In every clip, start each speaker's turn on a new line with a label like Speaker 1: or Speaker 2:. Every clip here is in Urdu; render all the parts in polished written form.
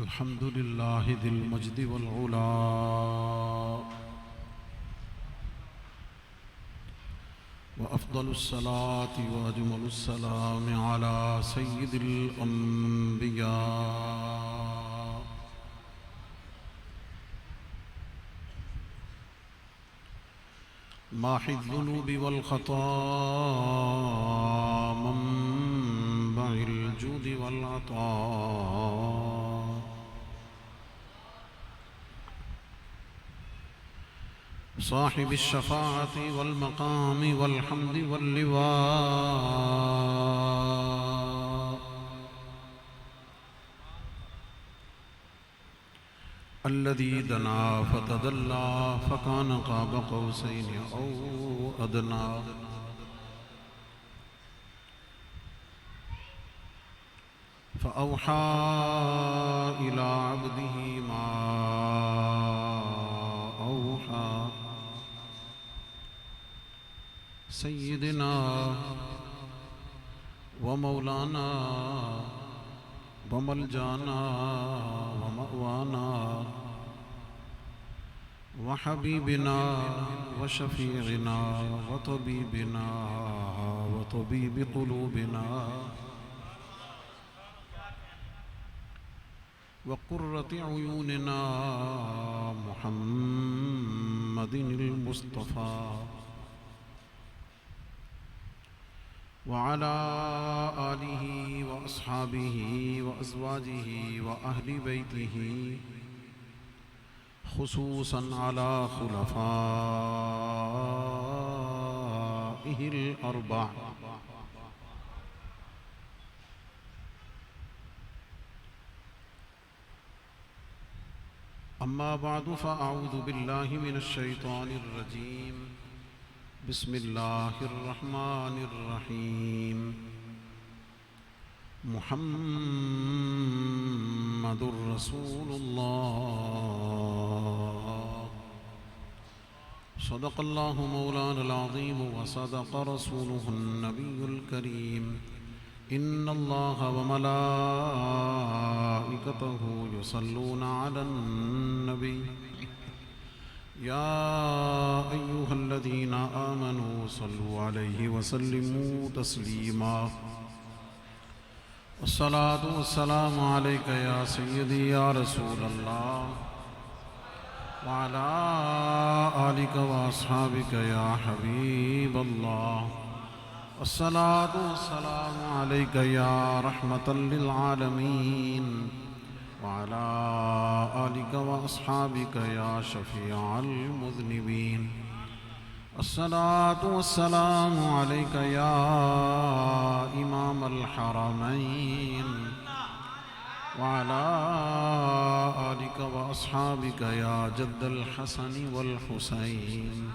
Speaker 1: الحمد لله ذي المجد والعلا وأفضل الصلاة وأجمل السلام على سيد الأنبياء ماحي الذنوب والخطا منبع الجود والعطاء صاحب الشفاعة والمقام والحمد واللواء الذي دنا فتدلى فكان قاب قوسين أو أدنى فأوحى إلى عبده ما أوحى سيدنا ومولانا وملجانا ومأوانا وحبيبنا وشفيعنا وطبيبنا وطبيب قلوبنا وقرة عيوننا محمد المصطفى وعلى آله وأصحابه وأزواجه وأهل بيته خصوصا على خلفائه الأربع أما بعد فأعوذ بالله من الشيطان الرجيم بسم الله الرحمن الرحيم محمد رسول الله صدق الله مولانا العظيم وصدق رسوله النبي الكريم إن الله وملائكته يصلون على النبي يا أيها الذين آمنوا صلوا عليه وسلموا تسليما الصلاة والسلام عليك يا سيدي يا رسول الله وعلى آلك وأصحابك يا حبيب الله الصلاة والسلام عليك يا رحمة للعالمين وعلى آلك وأصحابك يا شفيع المذنبين الصلاة والسلام عليك يا إمام الحرمين وعلى آلك وأصحابك يا جد الحسن والحسين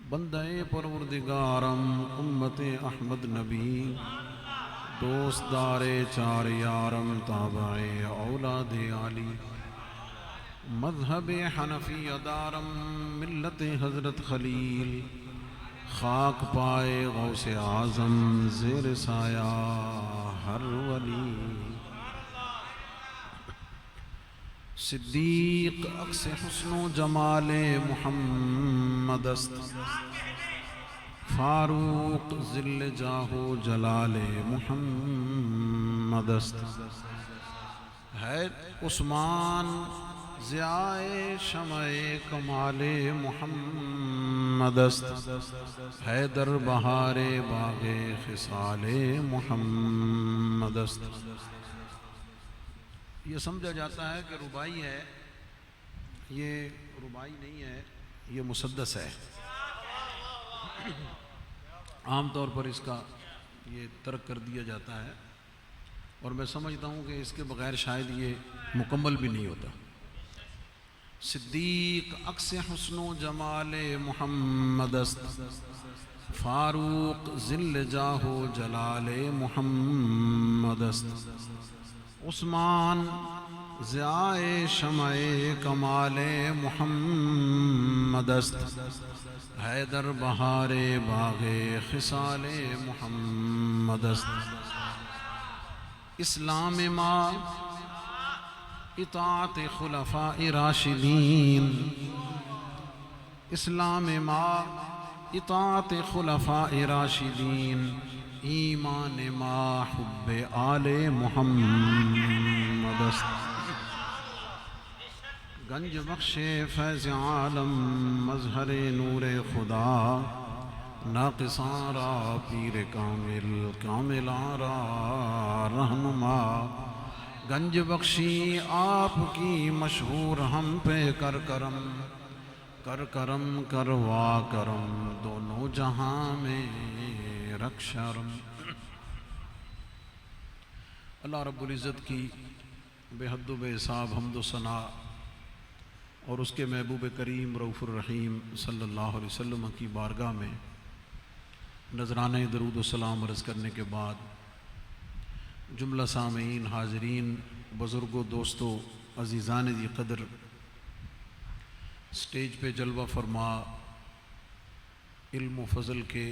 Speaker 1: بندہ پروردگارم امت احمد نبی دوست دار چار یارم تابع اولاد علی مذہب حنفی دارم ملت حضرت خلیل خاک پائے غوث اعظم زیر سایہ ہر ولی صدیق عکس حسن و جمال محمد است فاروق ذل جاہ و جلال محمد است ہے عثمان ضیاء شمع کمال محمد است حیدر بہار باغ خصال محمد است یہ سمجھا جاتا ہے کہ ربائی ہے، یہ ربائی نہیں ہے، یہ مسدس ہے۔ عام طور پر اس کا یہ ترک کر دیا جاتا ہے اور میں سمجھتا ہوں کہ اس کے بغیر شاید یہ مکمل بھی نہیں ہوتا۔ صدیق عکس حسن و جمال محمد است فاروق ذل جاہ و جلال محمد است عثمان ضیاء شمع کمال محمد است حیدر بہار باغ خصال محمد است اسلام ما اطاعت خلفاء راشدین، اسلام ما اطاعت خلفاء راشدین، ایمان ما حب آل محمد است۔ گنج بخش فیض عالم مظہر نور خدا، ناقصاں را پیر کامل کاملاں را رہنما، گنج بخشی آپ کی مشہور ہم پہ کر کرم، کر کرم کروا کرم، دونوں جہاں میں رکھ شرم۔ اللہ رب العزت کی بے حد و بے حساب حمد و ثنا اور اس کے محبوب کریم رؤوف الرحیم صلی اللہ علیہ وسلم کی بارگاہ میں نذرانہ درود و سلام عرض کرنے کے بعد، جملہ سامعین، حاضرین، بزرگوں، دوستوں، عزیزان دی قدر، سٹیج پہ جلوہ فرما علم و فضل کے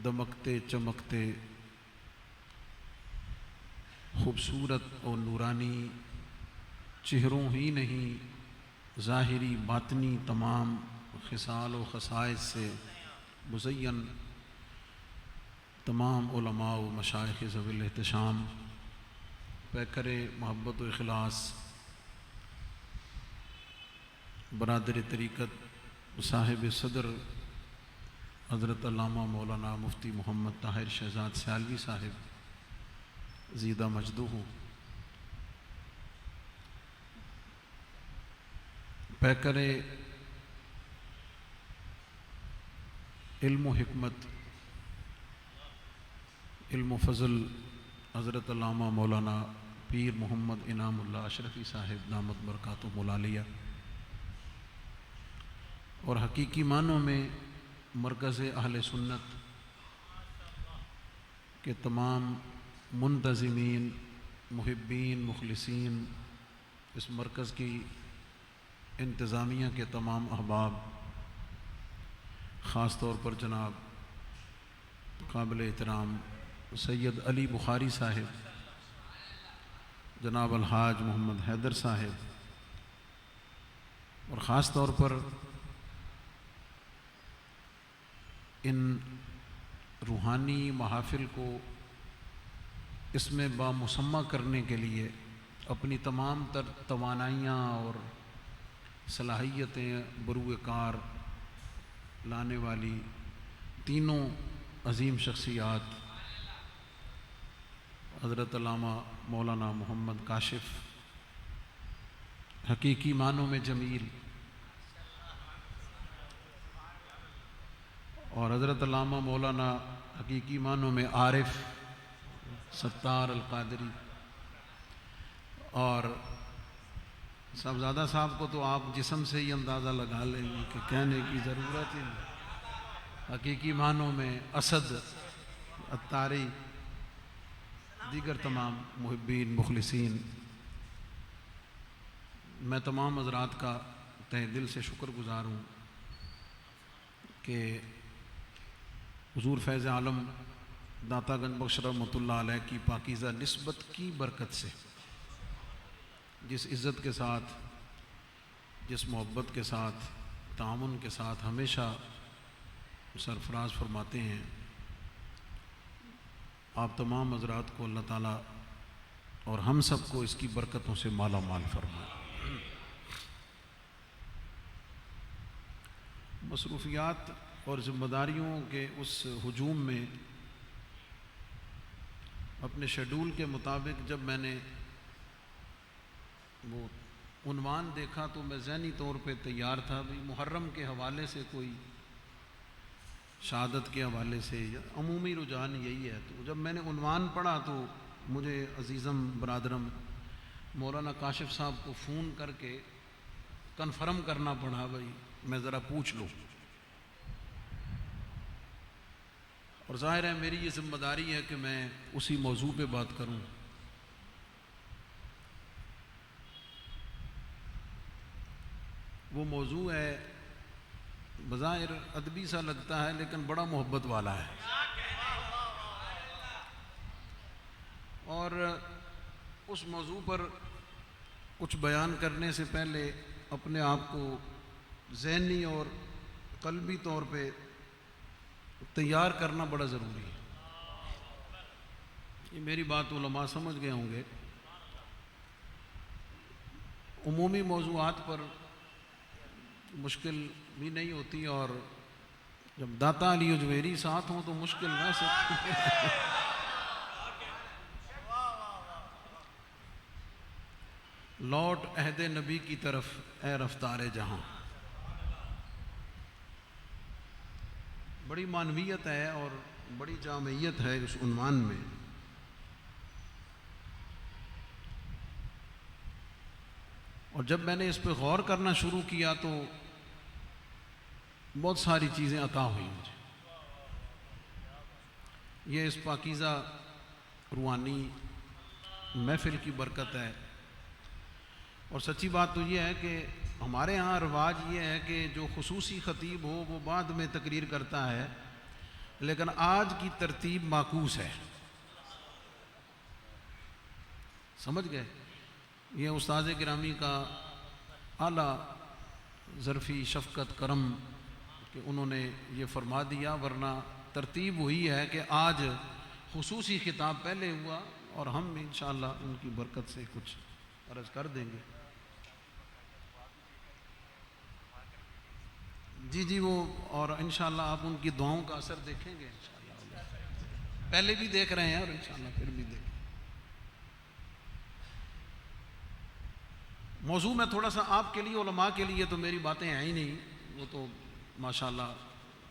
Speaker 1: دمکتے چمکتے خوبصورت اور نورانی چہروں ہی نہیں، ظاہری باطنی تمام خصال و خصائص سے مزین تمام علماء و مشائخ ذوی الاحتشام، پیکر محبت و اخلاص، برادر طریقت، صاحب صدر حضرت علامہ مولانا مفتی محمد طاہر شہزاد سیالوی صاحب زیدہ مجدہ، پیکر علم و حکمت، علم و فضل حضرت علامہ مولانا پیر محمد انعام اللہ اشرفی صاحب دامت برکاتہم العالیہ، اور حقیقی معنوں میں مرکز اہل سنت کے تمام منتظمین، محبین، مخلصین، اس مرکز کی انتظامیہ کے تمام احباب، خاص طور پر جناب قابل احترام سید علی بخاری صاحب، جناب الحاج محمد حیدر صاحب، اور خاص طور پر ان روحانی محافل کو اس میں بامسمہ کرنے کے لیے اپنی تمام تر توانائیاں اور صلاحیتیں بروئے کار لانے والی تینوں عظیم شخصیات، حضرت علامہ مولانا محمد کاشف حقیقی معنوں میں جمیل، اور حضرت علامہ مولانا حقیقی معنوں میں عارف ستار القادری، اور صاحبزادہ صاحب کو تو آپ جسم سے ہی اندازہ لگا لیں گے کہ کہنے کی ضرورت ہی نہیں، حقیقی معنوں میں اسد اتاری، دیگر تمام محبین، مخلصین، میں تمام حضرات کا تہ دل سے شکر گزار ہوں کہ حضور فیض عالم داتا گنج بخش رحمۃ اللہ علیہ کی پاکیزہ نسبت کی برکت سے جس عزت کے ساتھ، جس محبت کے ساتھ، تعاون کے ساتھ ہمیشہ سرفراز فرماتے ہیں، آپ تمام حضرات کو اللہ تعالیٰ اور ہم سب کو اس کی برکتوں سے مالا مال فرمائے۔ مصروفیات اور ذمہ داریوں کے اس ہجوم میں اپنے شیڈول کے مطابق جب میں نے وہ عنوان دیکھا تو میں ذہنی طور پہ تیار تھا، بھی محرم کے حوالے سے کوئی شہادت کے حوالے سے، یا عمومی رجحان یہی ہے۔ تو جب میں نے عنوان پڑھا تو مجھے عزیزم برادرم مولانا کاشف صاحب کو فون کر کے کنفرم کرنا پڑا، بھائی میں ذرا پوچھ لوں، اور ظاہر ہے میری یہ ذمہ داری ہے کہ میں اسی موضوع پہ بات کروں۔ وہ موضوع ہے بظاہر ادبی سا لگتا ہے لیکن بڑا محبت والا ہے، اور اس موضوع پر کچھ بیان کرنے سے پہلے اپنے آپ کو ذہنی اور قلبی طور پہ تیار کرنا بڑا ضروری ہے۔ یہ میری بات علماء سمجھ گئے ہوں گے۔ عمومی موضوعات پر مشکل بھی نہیں ہوتی، اور جب داتا علی اجویری ساتھ ہوں تو مشکل نہ سکتی۔ لوٹ عہد نبی کی طرف اے رفتار جہاں، بڑی معنویت ہے اور بڑی جامعیت ہے اس عنوان میں۔ اور جب میں نے اس پہ غور کرنا شروع کیا تو بہت ساری چیزیں عطا ہوئیں مجھے۔ یہ اس پاکیزہ روحانی محفل کی برکت ہے، اور سچی بات تو یہ ہے کہ ہمارے ہاں رواج یہ ہے کہ جو خصوصی خطیب ہو وہ بعد میں تقریر کرتا ہے، لیکن آج کی ترتیب معکوس ہے۔ سمجھ گئے؟ یہ استاذ گرامی کا اعلیٰ ظرفی شفقت کرم کہ انہوں نے یہ فرما دیا، ورنہ ترتیب وہی ہے کہ آج خصوصی خطاب پہلے ہوا، اور ہم انشاءاللہ ان کی برکت سے کچھ عرض کر دیں گے۔ جی وہ، اور انشاءاللہ آپ ان کی دعاؤں کا اثر دیکھیں گے انشاءاللہ۔ پہلے بھی دیکھ رہے ہیں اور انشاءاللہ پھر بھی دیکھیں۔ موضوع میں تھوڑا سا آپ کے لیے، علماء کے لیے تو میری باتیں ہیں ہی نہیں، وہ تو ماشاءاللہ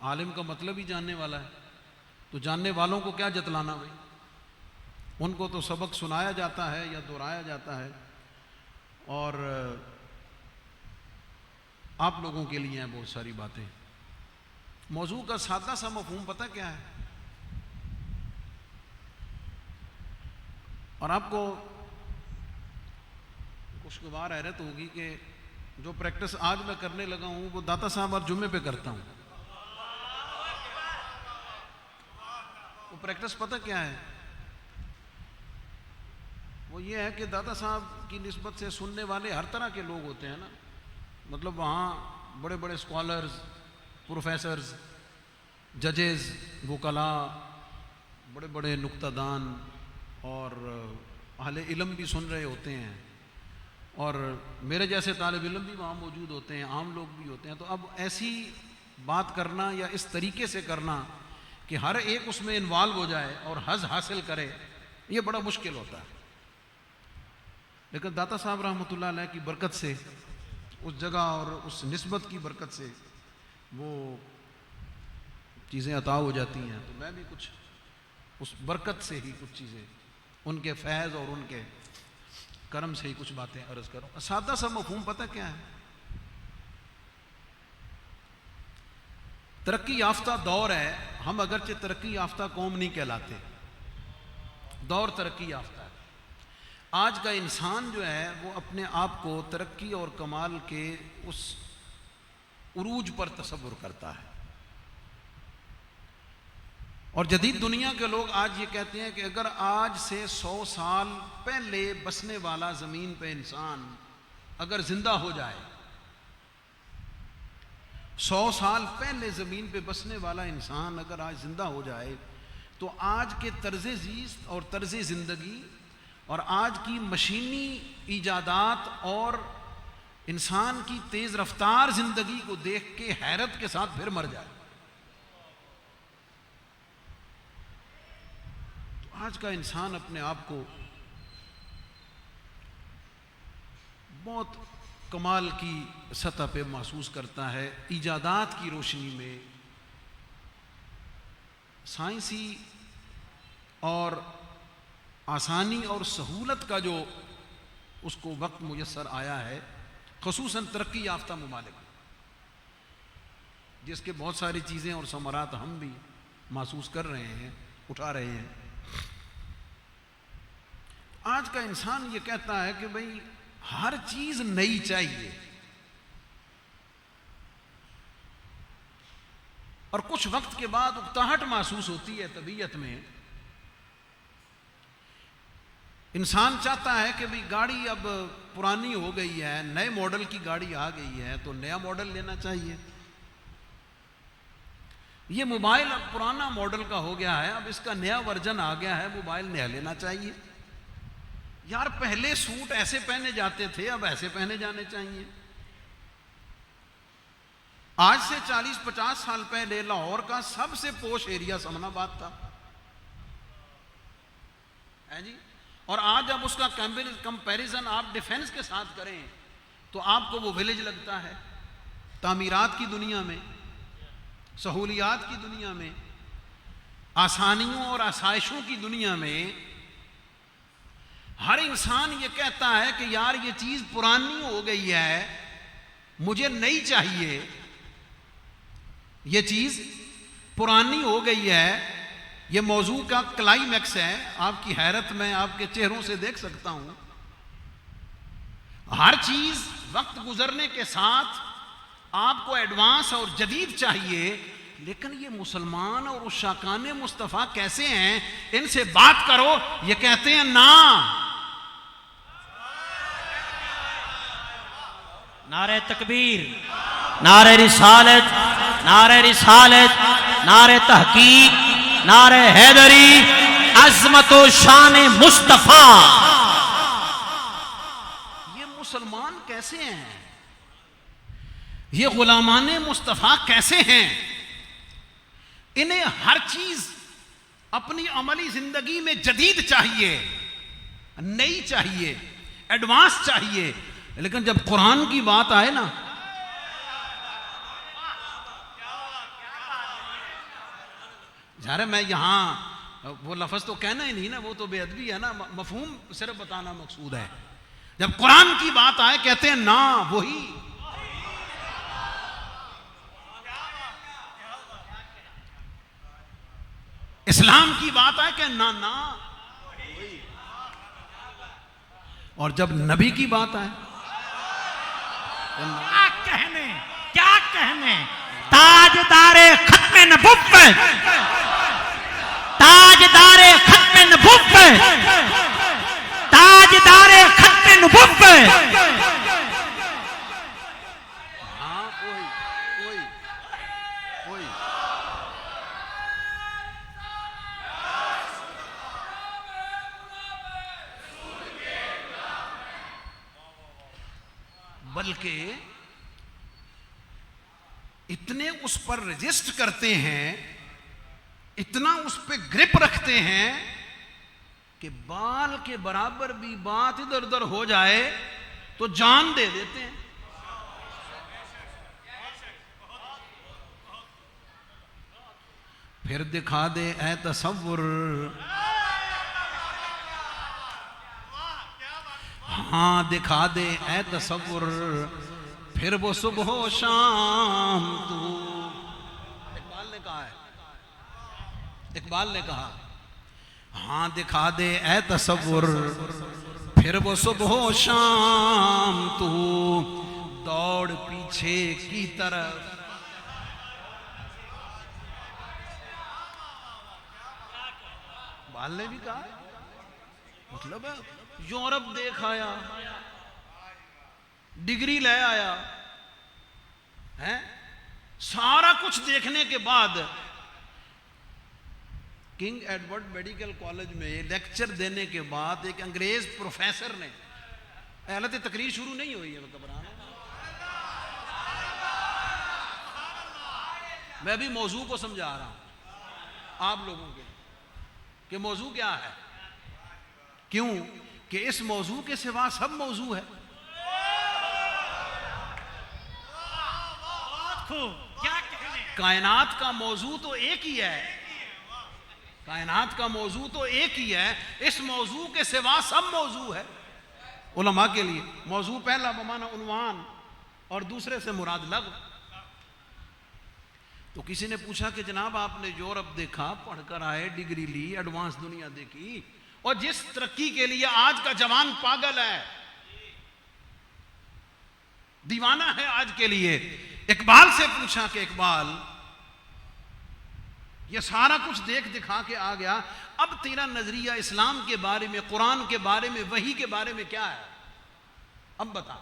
Speaker 1: عالم کا مطلب ہی جاننے والا ہے، تو جاننے والوں کو کیا جتلانا بھائی، ان کو تو سبق سنایا جاتا ہے یا دہرایا جاتا ہے، اور آپ لوگوں کے لیے ہیں بہت ساری باتیں۔ موضوع کا سادہ سا مفہوم پتہ کیا ہے؟ اور آپ کو خوشگوار حیرت ہوگی کہ جو پریکٹس آج میں کرنے لگا ہوں وہ داتا صاحب اور جمعے پہ کرتا ہوں۔ وہ پریکٹس پتہ کیا ہے؟ وہ یہ ہے کہ داتا صاحب کی نسبت سے سننے والے ہر طرح کے لوگ ہوتے ہیں نا، مطلب وہاں بڑے بڑے اسکالرز، پروفیسرز، ججز، وکلاء، بڑے بڑے نکتہ دان اور اہل علم بھی سن رہے ہوتے ہیں، اور میرے جیسے طالب علم بھی وہاں موجود ہوتے ہیں، عام لوگ بھی ہوتے ہیں۔ تو اب ایسی بات کرنا یا اس طریقے سے کرنا کہ ہر ایک اس میں انوالو ہو جائے اور حظ حاصل کرے، یہ بڑا مشکل ہوتا ہے۔ لیکن داتا صاحب رحمۃ اللہ علیہ کی برکت سے، اس جگہ اور اس نسبت کی برکت سے وہ چیزیں عطا ہو جاتی ہیں، تو میں بھی کچھ اس برکت سے ہی کچھ چیزیں، ان کے فیض اور ان کے کرم سے ہی کچھ باتیں عرض کروں۔ سادہ سا مفہوم پتہ کیا ہے؟ ترقی یافتہ دور ہے، ہم اگرچہ ترقی یافتہ قوم نہیں کہلاتے، دور ترقی یافتہ ہے۔ آج کا انسان جو ہے وہ اپنے آپ کو ترقی اور کمال کے اس عروج پر تصور کرتا ہے، اور جدید دنیا کے لوگ آج یہ کہتے ہیں کہ اگر آج سے 100 سال پہلے بسنے والا زمین پہ انسان اگر زندہ ہو جائے، 100 سال پہلے زمین پہ بسنے والا انسان اگر آج زندہ ہو جائے، تو آج کے طرز زیست اور طرز زندگی اور آج کی مشینی ایجادات اور انسان کی تیز رفتار زندگی کو دیکھ کے حیرت کے ساتھ پھر مر جائے۔ تو آج کا انسان اپنے آپ کو بہت کمال کی سطح پہ محسوس کرتا ہے، ایجادات کی روشنی میں، سائنسی اور آسانی اور سہولت کا جو اس کو وقت میسر آیا ہے، خصوصاً ترقی یافتہ ممالک، جس کے بہت ساری چیزیں اور ثمرات ہم بھی محسوس کر رہے ہیں، اٹھا رہے ہیں۔ آج کا انسان یہ کہتا ہے کہ بھئی ہر چیز نئی چاہیے، اور کچھ وقت کے بعد اکتاہٹ محسوس ہوتی ہے طبیعت میں انسان چاہتا ہے کہ بھی گاڑی اب پرانی ہو گئی ہے، نئے ماڈل کی گاڑی آ گئی ہے تو نیا ماڈل لینا چاہیے. یہ موبائل اب پرانا ماڈل کا ہو گیا ہے، اب اس کا نیا ورژن آ گیا ہے، موبائل نیا لینا چاہیے. یار پہلے سوٹ ایسے پہنے جاتے تھے، اب ایسے پہنے جانے چاہیے. آج سے 40-50 سال پہلے لاہور کا سب سے پوش ایریا سمن آباد تھا جی. اور آج اب اس کا کمپیریزن آپ ڈیفنس کے ساتھ کریں تو آپ کو وہ ولیج لگتا ہے. تعمیرات کی دنیا میں، سہولیات کی دنیا میں، آسانیوں اور آسائشوں کی دنیا میں ہر انسان یہ کہتا ہے کہ یار یہ چیز پرانی ہو گئی ہے، مجھے نئی چاہیے. یہ چیز پرانی ہو گئی ہے. یہ موضوع کا کلائمیکس ہے. آپ کی حیرت میں آپ کے چہروں سے دیکھ سکتا ہوں. ہر چیز وقت گزرنے کے ساتھ آپ کو ایڈوانس اور جدید چاہیے، لیکن یہ مسلمان اور عشاقان مصطفیٰ کیسے ہیں؟ ان سے بات کرو، یہ کہتے ہیں نا.
Speaker 2: نعرہ تکبیر، نعرہ رسالت، نعرہ رسالت، نعرہ تحقیق، نعرہ حیدری، عظمت و شان مصطفیٰ.
Speaker 1: یہ مسلمان کیسے ہیں؟ یہ غلامان مصطفیٰ کیسے ہیں؟ انہیں ہر چیز اپنی عملی زندگی میں جدید چاہیے، نئی چاہیے، ایڈوانس چاہیے. لیکن جب قرآن کی بات آئے نا، ظاہر میں یہاں وہ لفظ تو کہنا ہی نہیں نا، وہ تو بے ادبی ہے نا، مفہوم صرف بتانا مقصود ہے. جب قرآن کی بات آئے کہتے ہیں نا وہی. اسلام کی بات آئے کہ نا نا. اور جب نبی کی بات آئے
Speaker 2: کیا کہنے تاجدار ختم نبوت، تاجدار ختم نبوت، تاجدار ختم نبوت.
Speaker 1: ہاں کوئی بلکہ اتنے اس پر رجسٹ کرتے ہیں، اتنا اس پہ گرپ رکھتے ہیں کہ بال کے برابر بھی بات ادھر ادھر ہو جائے تو جان دے دیتے ہیں. پھر دکھا دے اے تصور، ہاں دکھا دے اے تصور، پھر وہ صبح و شام تو. اقبال نے کہا ہے، اقبال نے کہا ہاں دکھا دے اے تصور، پھر وہ صبح و شام تو دوڑ پیچھے کی طرف. اقبال نے بھی کہا مطلب ہے یورپ دیکھ آیا، ڈگری لے آیا ہے، سارا کچھ دیکھنے کے بعد کنگ ایڈورڈ میڈیکل کالج میں لیکچر دینے کے بعد ایک انگریز پروفیسر نے، حالت تقریر شروع نہیں ہوئی ہے گھبرانا، میں بھی موضوع کو سمجھا رہا ہوں آپ لوگوں کے کہ موضوع کیا ہے. کیوں کہ اس موضوع کے سوا سب موضوع ہے. کائنات کا موضوع تو ایک ہی ہے، کائنات کا موضوع تو ایک ہی ہے، اس موضوع کے سوا سب موضوع ہے. علماء کے لیے موضوع پہلا بمعنی عنوان اور دوسرے سے مراد لغو. تو کسی نے پوچھا کہ جناب آپ نے یورپ دیکھا، پڑھ کر آئے، ڈگری لی، ایڈوانس دنیا دیکھی، اور جس ترقی کے لیے آج کا جوان پاگل ہے، دیوانہ ہے آج کے لیے، اقبال سے پوچھا کہ اقبال یہ سارا کچھ دیکھ دکھا کے آ گیا. اب تیرا نظریہ اسلام کے بارے میں, قرآن کے بارے میں, وحی کے بارے میں کیا ہے؟ اب بتا.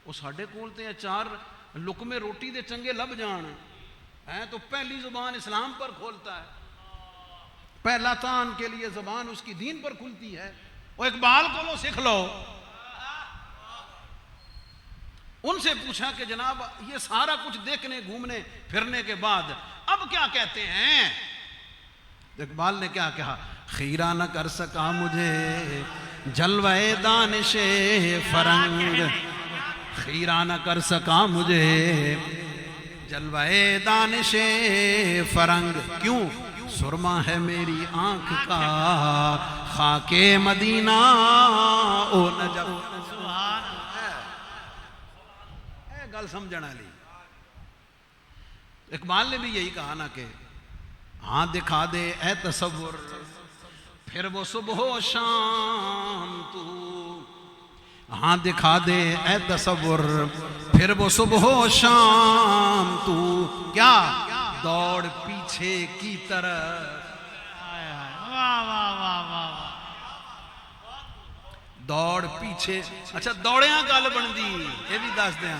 Speaker 1: وہ ساڈے کول تے چار لقمے روٹی دے چنگے لب جان ہیں تو پہلی زبان اسلام پر کھولتا ہے. پہلا تان کے لیے زبان اس کی دین پر کھلتی ہے. وہ اقبال کو لو سیکھ لو. ان سے پوچھا کہ جناب یہ سارا کچھ دیکھنے گھومنے پھرنے کے بعد اب کیا کہتے ہیں؟ اقبال نے کیا کہا؟ خیرہ نہ کر سکا مجھے جلوہ دانش فرنگ, خیرہ نہ کر سکا مجھے جلوہ دانش فرنگ. کیوں؟ سرما ہے میری آنکھ کا خاک مدینہ او نجف. گل سمجھنا لی. اقبال نے بھی یہی کہا نا کہ ہاں دکھا دے اے تصور پھر وہ صبح و شام تو, ہاں دکھا دے اے تصور پھر وہ صبح و شام تو, کیا دوڑ پیچھے کی طرف. دوڑ پیچھے. اچھا دوڑیاں گل بندی یہ بھی دس دیا.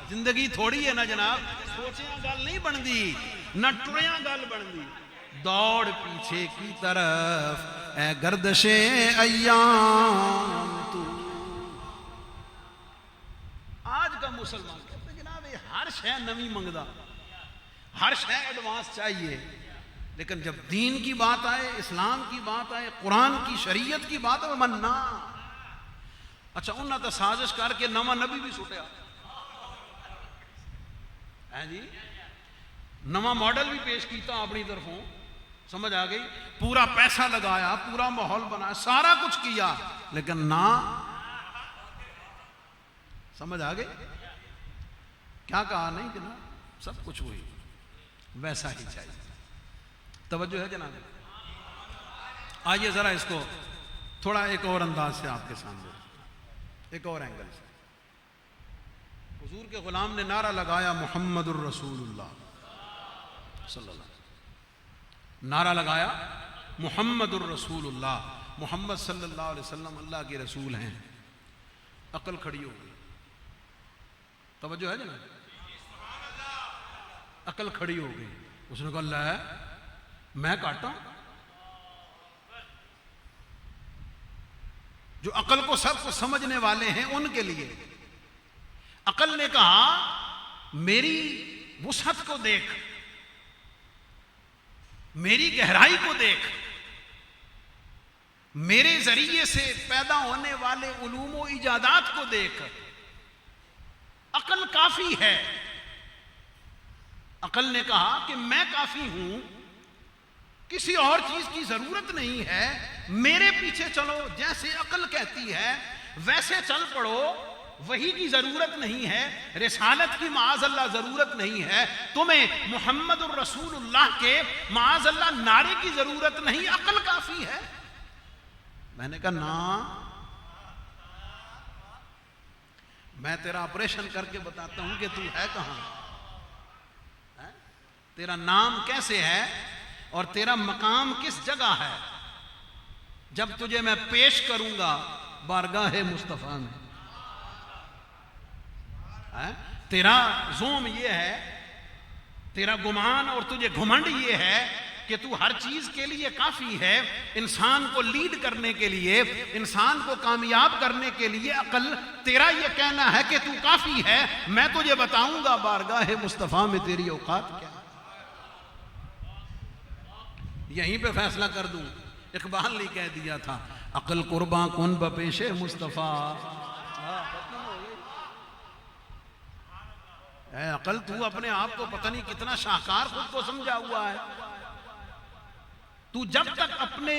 Speaker 1: زندگی تھوڑی ہے نا جناب, سوچیاں گل نہیں بندی نہ ٹریاں گل بندی. دوڑ پیچھے کی طرف اے گردش ایام تو. آج کا مسلمان کہتے ہیں جناب یہ ہر شے نوی منگدا, ہر شے ایڈوانس چاہیے, لیکن جب دین کی بات آئے, اسلام کی بات آئے, قرآن کی شریعت کی بات ہے مننا. اچھا انہاں تو سازش کر کے نواں نبی بھی سٹیا ہے جی, نواں ماڈل بھی پیش کیتا اپنی طرفوں, سمجھ آ گئی. پورا پیسہ لگایا, پورا ماحول بنایا, سارا کچھ کیا, لیکن نہ سمجھ آ گئی. کیا کہا؟ نہیں جناب سب کچھ ہوئی ویسا ہی چاہیے. توجہ ہے جناب. آئیے ذرا اس کو تھوڑا ایک اور انداز سے آپ کے سامنے, ایک اور اینگل سے. حضور کے غلام نے نعرہ لگایا محمد الرسول اللہ صلی اللہ علیہ وسلم. نعرہ لگایا محمد الرسول اللہ, محمد صلی اللہ علیہ وسلم اللہ کے رسول ہیں. عقل کھڑی ہو گئی. توجہ ہے جناب. عقل کھڑی ہو گئی. اس نے کہا اللہ میں کاٹا. جو عقل کو سب کو سمجھنے والے ہیں ان کے لیے عقل نے کہا میری وسعت کو دیکھ, میری گہرائی کو دیکھ, میرے ذریعے سے پیدا ہونے والے علوم و ایجادات کو دیکھ. عقل کافی ہے. عقل نے کہا کہ میں کافی ہوں, کسی اور چیز کی ضرورت نہیں ہے, میرے پیچھے چلو, جیسے عقل کہتی ہے ویسے چل پڑو. وحی کی ضرورت نہیں ہے, رسالت کی معاذ اللہ ضرورت نہیں ہے, تمہیں محمد الرسول اللہ کے معاذ اللہ نعرے کی ضرورت نہیں, عقل کافی ہے. میں نے کہا نا, میں تیرا آپریشن کر کے بتاتا ہوں کہ تو ہے کہاں, تیرا نام کیسے ہے اور تیرا مقام کس جگہ ہے. جب تجھے میں پیش کروں گا بارگاہ مصطفیٰ میں, تیرا زوم یہ ہے, تیرا گمان اور تجھے گھمنڈ یہ ہے کہ تو ہر چیز کے لیے کافی ہے. انسان کو لیڈ کرنے کے لیے, انسان کو کامیاب کرنے کے لیے عقل تیرا یہ کہنا ہے کہ تو کافی ہے. میں تجھے بتاؤں گا بارگاہ مصطفیٰ میں تیری اوقات کیا, یہیں پہ فیصلہ کر دوں. اقبال نے کہہ دیا تھا عقل قرباں کن بپیش مصطفیٰ. اے عقل تو اپنے آپ کو پتہ نہیں کتنا شاہکار خود کو سمجھا ہوا ہے. تو جب تک اپنے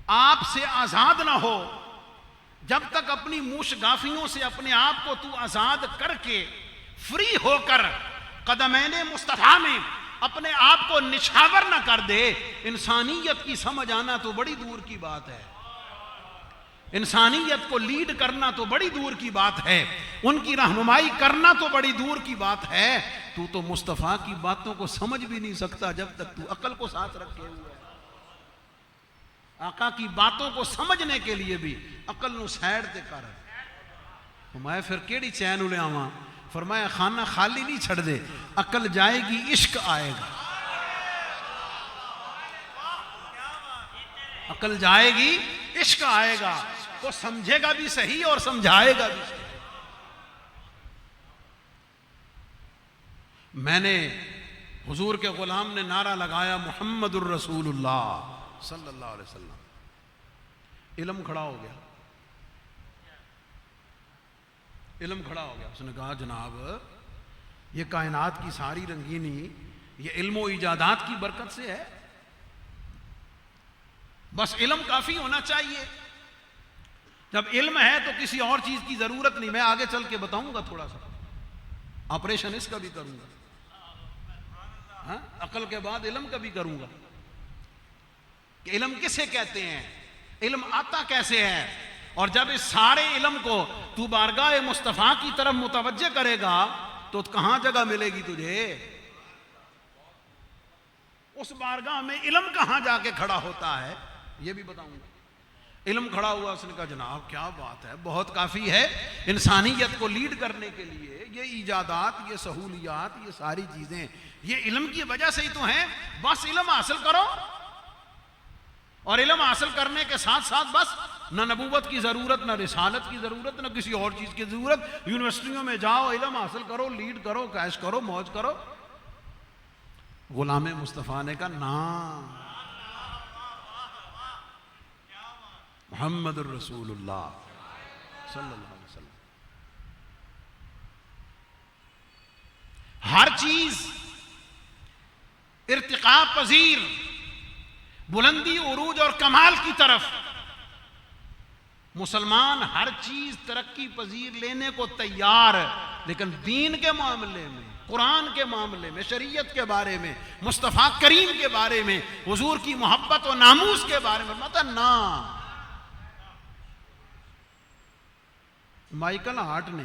Speaker 1: آپ سے آزاد نہ ہو, جب تک اپنی موشگافیوں سے اپنے آپ کو تو آزاد کر کے فری ہو کر قدمین مصطفیٰ میں اپنے آپ کو نچھاور نہ کر دے, انسانیت کی سمجھ آنا تو بڑی دور کی بات ہے. انسانیت کو لیڈ کرنا تو بڑی دور کی بات ہے، ان کی رہنمائی کرنا تو بڑی دور کی بات ہے، تو مصطفیٰ کی باتوں کو سمجھ بھی نہیں سکتا جب تک تو عقل کو ساتھ رکھے ہوئے ہے۔ آقا کی باتوں کو سمجھنے کے لیے بھی عقل نو سائڈ تے کر، فرمایا پھر کیڑی چین لے آواں؟ فرمایا خانہ خالی نہیں چھڑ دے، عقل جائے گی عشق آئے گا، عقل جائے گی عشق آئے گا، وہ سمجھے گا بھی صحیح اور سمجھائے گا بھی صحیح۔ میں نے حضور کے غلام نے نعرہ لگایا محمد الرسول اللہ صلی اللہ علیہ وسلم، علم کھڑا ہو گیا، علم کھڑا ہو گیا۔ اس نے کہا جناب یہ کائنات کی ساری رنگینی یہ علم و ایجادات کی برکت سے ہے، بس علم کافی ہونا چاہیے، جب علم ہے تو کسی اور چیز کی ضرورت نہیں۔ میں آگے چل کے بتاؤں گا تھوڑا سا، آپریشن اس کا بھی کروں گا، ہاں عقل کے بعد علم کا بھی کروں گا کہ علم کسے کہتے ہیں، علم آتا کیسے ہے، اور جب اس سارے علم کو تو بارگاہ مصطفیٰ کی طرف متوجہ کرے گا تو کہاں جگہ ملے گی تجھے؟ اس بارگاہ میں علم کہاں جا کے کھڑا ہوتا ہے یہ بھی بتاؤں گا۔ علم کھڑا ہوا، اس نے کہا جناب کیا بات ہے، بہت کافی ہے انسانیت کو لیڈ کرنے کے لیے، یہ ایجادات، یہ سہولیات، یہ ساری چیزیں یہ علم کی وجہ سے ہی تو ہیں، بس علم حاصل کرو، اور علم حاصل کرنے کے ساتھ ساتھ بس نہ نبوت کی ضرورت، نہ رسالت کی ضرورت، نہ کسی اور چیز کی ضرورت، یونیورسٹیوں میں جاؤ، علم حاصل کرو، لیڈ کرو، کیش کرو، موج کرو۔ غلام مصطفیٰ نے کہا نا، محمد الرسول اللہ صلی اللہ علیہ وسلم، ہر چیز ارتقاء پذیر، بلندی، عروج اور کمال کی طرف، مسلمان ہر چیز ترقی پذیر لینے کو تیار ہے، لیکن دین کے معاملے میں، قرآن کے معاملے میں، شریعت کے بارے میں، مصطفیٰ کریم کے بارے میں، حضور کی محبت و ناموس کے بارے میں مت نا۔ مائیکل ہارٹ نے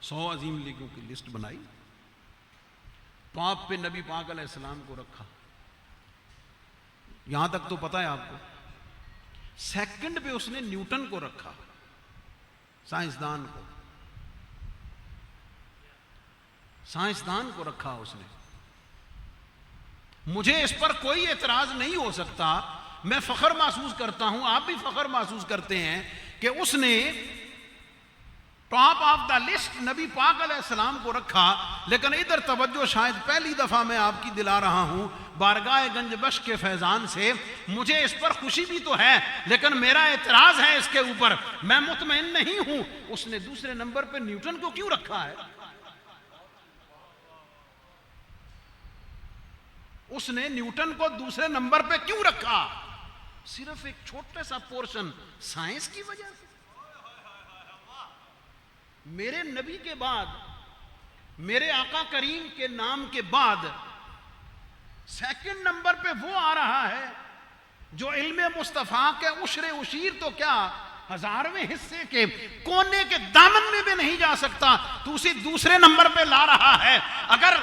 Speaker 1: 100 عظیم لیگوں کی لسٹ بنائی، پاپ پہ نبی پاک علیہ السلام کو رکھا، یہاں تک تو پتہ ہے آپ کو، سیکنڈ پہ اس نے نیوٹن کو رکھا، سائنسدان کو رکھا اس نے۔ مجھے اس پر کوئی اعتراض نہیں ہو سکتا، میں فخر محسوس کرتا ہوں، آپ بھی فخر محسوس کرتے ہیں کہ اس نے ٹاپ آف دا لسٹ نبی پاک علیہ السلام کو رکھا، لیکن ادھر توجہ شاید پہلی دفعہ میں آپ کی دلا رہا ہوں بارگاہ گنج بخش کے فیضان سے، مجھے اس پر خوشی بھی تو ہے لیکن میرا اعتراض ہے اس کے اوپر، میں مطمئن نہیں ہوں اس نے دوسرے نمبر پہ نیوٹن کو کیوں رکھا ہے؟ اس نے نیوٹن کو دوسرے نمبر پہ کیوں رکھا؟ صرف ایک چھوٹا سا پورشن سائنس کی وجہ سے۔ میرے نبی کے بعد، میرے آقا کریم کے نام کے بعد سیکنڈ نمبر پہ وہ آ رہا ہے جو علم مصطفیٰ کے عشر عشیر تو کیا 1000ویں حصے کے کونے کے دامن میں بھی نہیں جا سکتا، تو اسے دوسرے نمبر پہ لا رہا ہے۔ اگر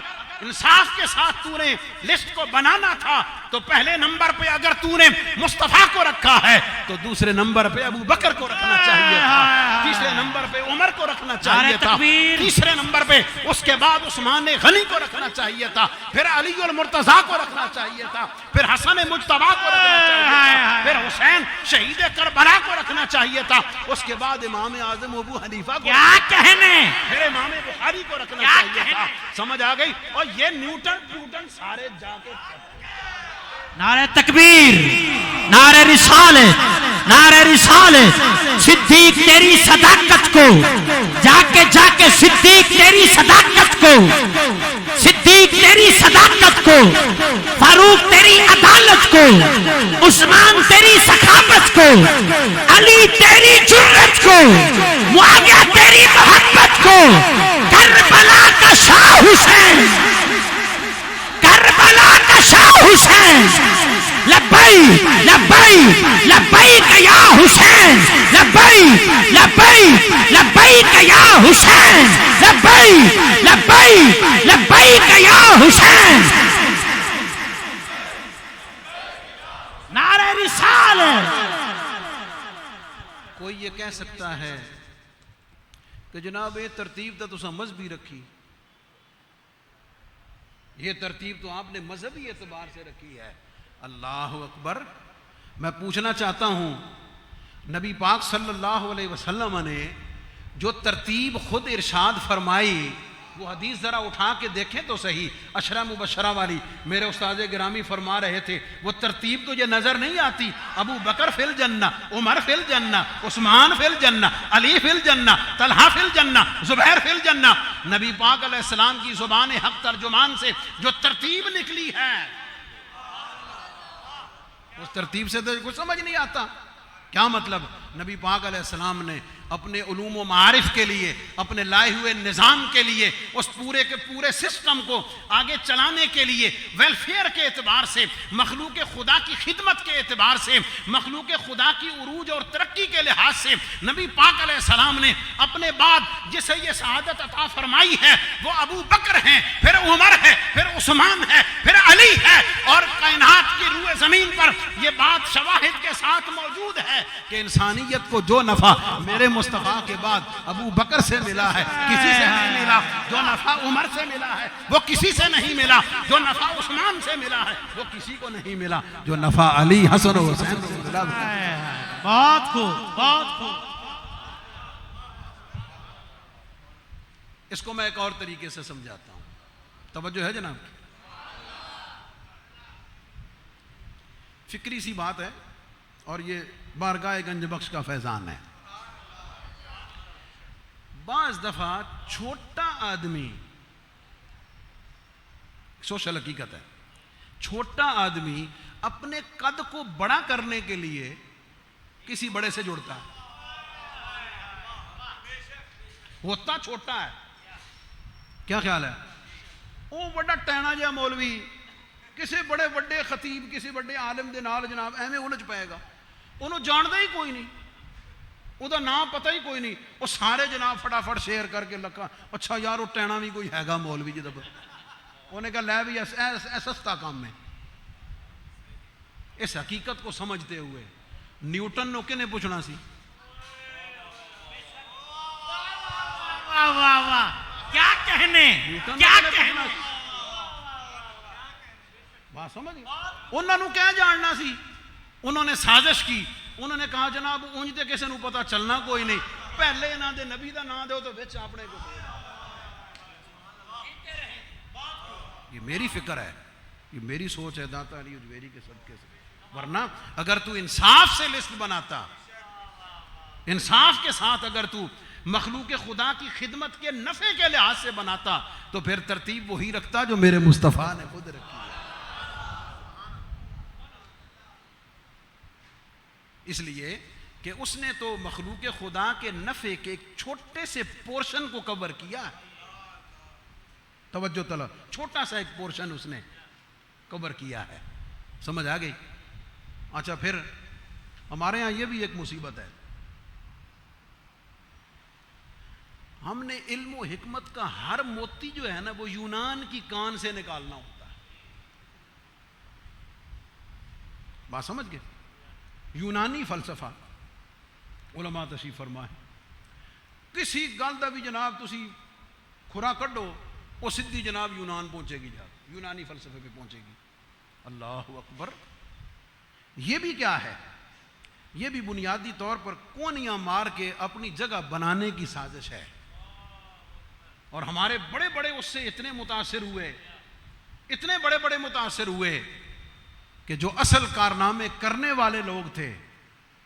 Speaker 1: انصاف کے ساتھ تو نے لسٹ کو بنانا تھا تو پہلے نمبر پہ اگر تو نے مصطفیٰ کو رکھا ہے تو دوسرے نمبر پہ ابو بکر کو رکھنا چاہیے تھا، تیسرے نمبر پہ عمر کو رکھنا چاہیے تھا، تیسرے نمبر پہ اس کے بعد عثمان غنی کو رکھنا چاہیے تھا، پھر علی المرتضیٰ کو رکھنا چاہیے تھا، پھر حسن مجتبیٰ کو رکھنا چاہیے تھا، پھر حسین شہید کربلا کو رکھنا چاہیے تھا، اس کے بعد امام اعظم ابو حنیفہ کو،
Speaker 2: کیا کہنے،
Speaker 1: پھر امام بخاری کو رکھنا چاہیے تھا۔ سمجھ آ گئی؟ اور یہ نیوٹن سارے جا کے
Speaker 2: نعرہ تکبیر، نعرہ رسالت، نعرہ رسالت، صدیق تیری صداقت کو، جا کے صدیق تیری صداقت کو، صدیق تیری صداقت کو، فاروق تیری عدالت کو، عثمان تیری سخاوت کو، علی تیری جرأت کو، معاویہ تیری محبت کو، کربلا کا شاہ حسین، کربلا کا شاہ حسین، لبیک لبیک لبیک یا حسین، حسین لبیک لبیک لبیک یا حسین. نعرہ رسالت.
Speaker 1: کوئی یہ کہہ سکتا ہے کہ جناب یہ ترتیب تو تساں مذہبی رکھی، یہ ترتیب تو آپ نے مذہبی اعتبار سے رکھی ہے. اللہ اکبر. میں پوچھنا چاہتا ہوں نبی پاک صلی اللہ علیہ وسلم نے جو ترتیب خود ارشاد فرمائی وہ حدیث ذرا اٹھا کے دیکھیں تو صحیح. عشرہ مبشرہ والی میرے استاد گرامی فرما رہے تھے وہ ترتیب تو یہ نظر نہیں آتی. ابو بکر فی الجنہ، عمر فی الجنہ، عثمان فی الجنہ، علی فی الجنہ، طلحہ فی الجنہ، زبیر فی الجنہ. نبی پاک علیہ السلام کی زبان حق ترجمان سے جو ترتیب نکلی ہے اس ترتیب سے تو کچھ سمجھ نہیں آتا. کیا مطلب؟ نبی پاک علیہ السلام نے اپنے علوم و معارف کے لیے، اپنے لائے ہوئے نظام کے لیے، اس پورے کے پورے سسٹم کو آگے چلانے کے لیے ویلفیئر کے اعتبار سے، مخلوق خدا کی خدمت کے اعتبار سے، مخلوق خدا کی عروج اور ترقی کے لحاظ سے نبی پاک علیہ السلام نے اپنے بعد جسے یہ سعادت عطا فرمائی ہے وہ ابو بکر ہیں، پھر عمر ہے، پھر عثمان ہے، پھر علی ہے. اور کائنات کی روئے زمین پر یہ بات شواہد کے ساتھ موجود ہے کہ انسانیت کو جو نفع میرے مصطفیٰ کے بعد ابو بکر سے ملا ہے کسی سے نہیں ملا. جو نفع عمر سے ملا ہے وہ کسی سے نہیں ملا. جو نفع عثمان سے ملا ہے وہ کسی کو نہیں ملا. جو نفع علی حسن و حسین سے ملا.
Speaker 2: بہت خوب بہت خوب.
Speaker 1: اس کو میں ایک اور طریقے سے سمجھاتا ہوں. توجہ ہے جناب؟ فکری سی بات ہے اور یہ بارگاہ گنج بخش کا فیضان ہے. بعض دفعہ چھوٹا آدمی، سوشل حقیقت ہے، چھوٹا آدمی اپنے قد کو بڑا کرنے کے لیے کسی بڑے سے جڑتا ہے. ہوتا چھوٹا ہے. کیا خیال ہے؟ وہ بڑا ٹینا جہا مولوی کسی بڑے بڑے خطیب کسی بڑے عالم دے نال جناب ایویں الجھ پائے گا. انہوں جاندا ہی کوئی نہیں، وہ نام پتہ ہی کوئی نہیں. وہ سارے جناب فٹافٹ شیئر کر کے لکھا اچھا یار وہ ٹینا بھی کوئی ہے گا مولوی جی دب. انہیں کہا لے بھی سستا کام ہے. اس حقیقت کو سمجھتے ہوئے نیوٹن نو کنے پوچھنا سی؟
Speaker 2: واہ واہ واہ کیا کہنے، کیا کہنا.
Speaker 1: بات سمجھ گئے؟ انہوں نے کیا جاننا سی؟ انہوں نے سازش کی. انہوں نے کہا جناب اونج تے کسی نو پتا چلنا کوئی نہیں، پہلے انہاں دے نبی دا نام دو تو وچ اپنے کو. یہ میری فکر ہے، یہ میری سوچ ہے داتا علی اجویری کے صدقے سے. ورنہ اگر تو انصاف سے لسٹ بناتا، انصاف کے ساتھ اگر تو مخلوق خدا کی خدمت کے نفع کے لحاظ سے بناتا تو پھر ترتیب وہی رکھتا جو میرے مصطفیٰ نے خود رکھی ہے. اس لیے کہ اس نے تو مخلوق خدا کے نفع کے ایک چھوٹے سے پورشن کو کور کیا. توجہ طلب، چھوٹا سا ایک پورشن اس نے کور کیا ہے. سمجھ آ گئی؟ اچھا پھر ہمارے ہاں یہ بھی ایک مصیبت ہے، ہم نے علم و حکمت کا ہر موتی جو ہے نا وہ یونان کی کان سے نکالنا ہوتا ہے. بات سمجھ گئے؟ یونانی فلسفہ علماء تشریف فرما ہے. کسی گل دا بھی جناب تسی کھرا کڈو وہ سدھی جناب یونان پہنچے گی، جناب یونانی فلسفے پہ پہنچے گی. اللہ اکبر. یہ بھی کیا ہے؟ یہ بھی بنیادی طور پر کونیاں مار کے اپنی جگہ بنانے کی سازش ہے. اور ہمارے بڑے بڑے اس سے اتنے متاثر ہوئے، اتنے بڑے بڑے متاثر ہوئے کہ جو اصل کارنامے کرنے والے لوگ تھے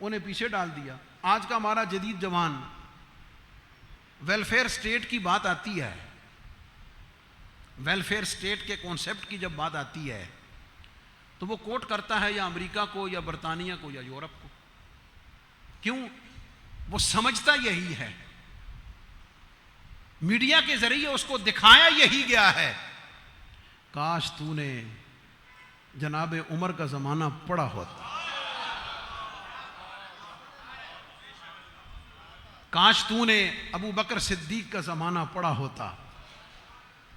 Speaker 1: انہیں پیچھے ڈال دیا. آج کا ہمارا جدید جوان ویلفیئر سٹیٹ کی بات آتی ہے، ویلفیئر سٹیٹ کے کانسیپٹ کی جب بات آتی ہے تو وہ کوٹ کرتا ہے یا امریکہ کو یا برطانیہ کو یا یورپ کو. کیوں؟ وہ سمجھتا یہی ہے، میڈیا کے ذریعے اس کو دکھایا یہی گیا ہے. کاش تو نے جناب عمر کا زمانہ پڑا ہوتا، کاش تو نے ابو بکر صدیق کا زمانہ پڑھا ہوتا،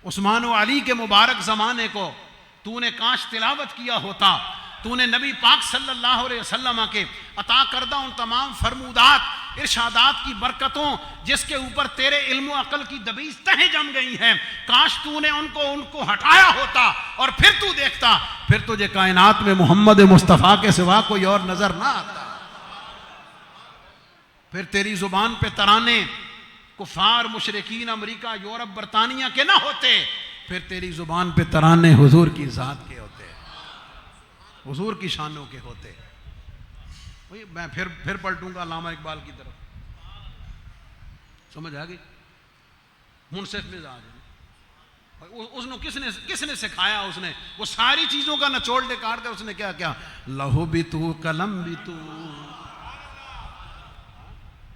Speaker 1: عثمان و علی کے مبارک زمانے کو تو نے کاش تلاوت کیا ہوتا، تو نے نبی پاک صلی اللہ علیہ وسلم کے عطا کردہ ان تمام فرمودات ارشادات کی برکتوں جس کے اوپر تیرے علم و عقل کی دبیز تہیں جم گئی ہیں، کاش تو نے ان کو ہٹایا ہوتا اور پھر تو دیکھتا، پھر تجھے کائنات میں محمد مصطفیٰ کے سوا کوئی اور نظر نہ آتا، پھر تیری زبان پہ ترانے کفار مشرکین امریکہ یورپ برطانیہ کے نہ ہوتے، پھر تیری زبان پہ ترانے حضور کی ذات کے ہوتے، حضور کی شانوں کے ہوتے۔ میں پھر پلٹوں گا علامہ اقبال کی طرف، سمجھ آ گئی؟ منصف مزاج اس نے کس نے سکھایا؟ اس نے وہ ساری چیزوں کا نچوڑ دے کاٹ دے، اس نے کیا کیا؟ لہو بھی تو قلم بھی تو،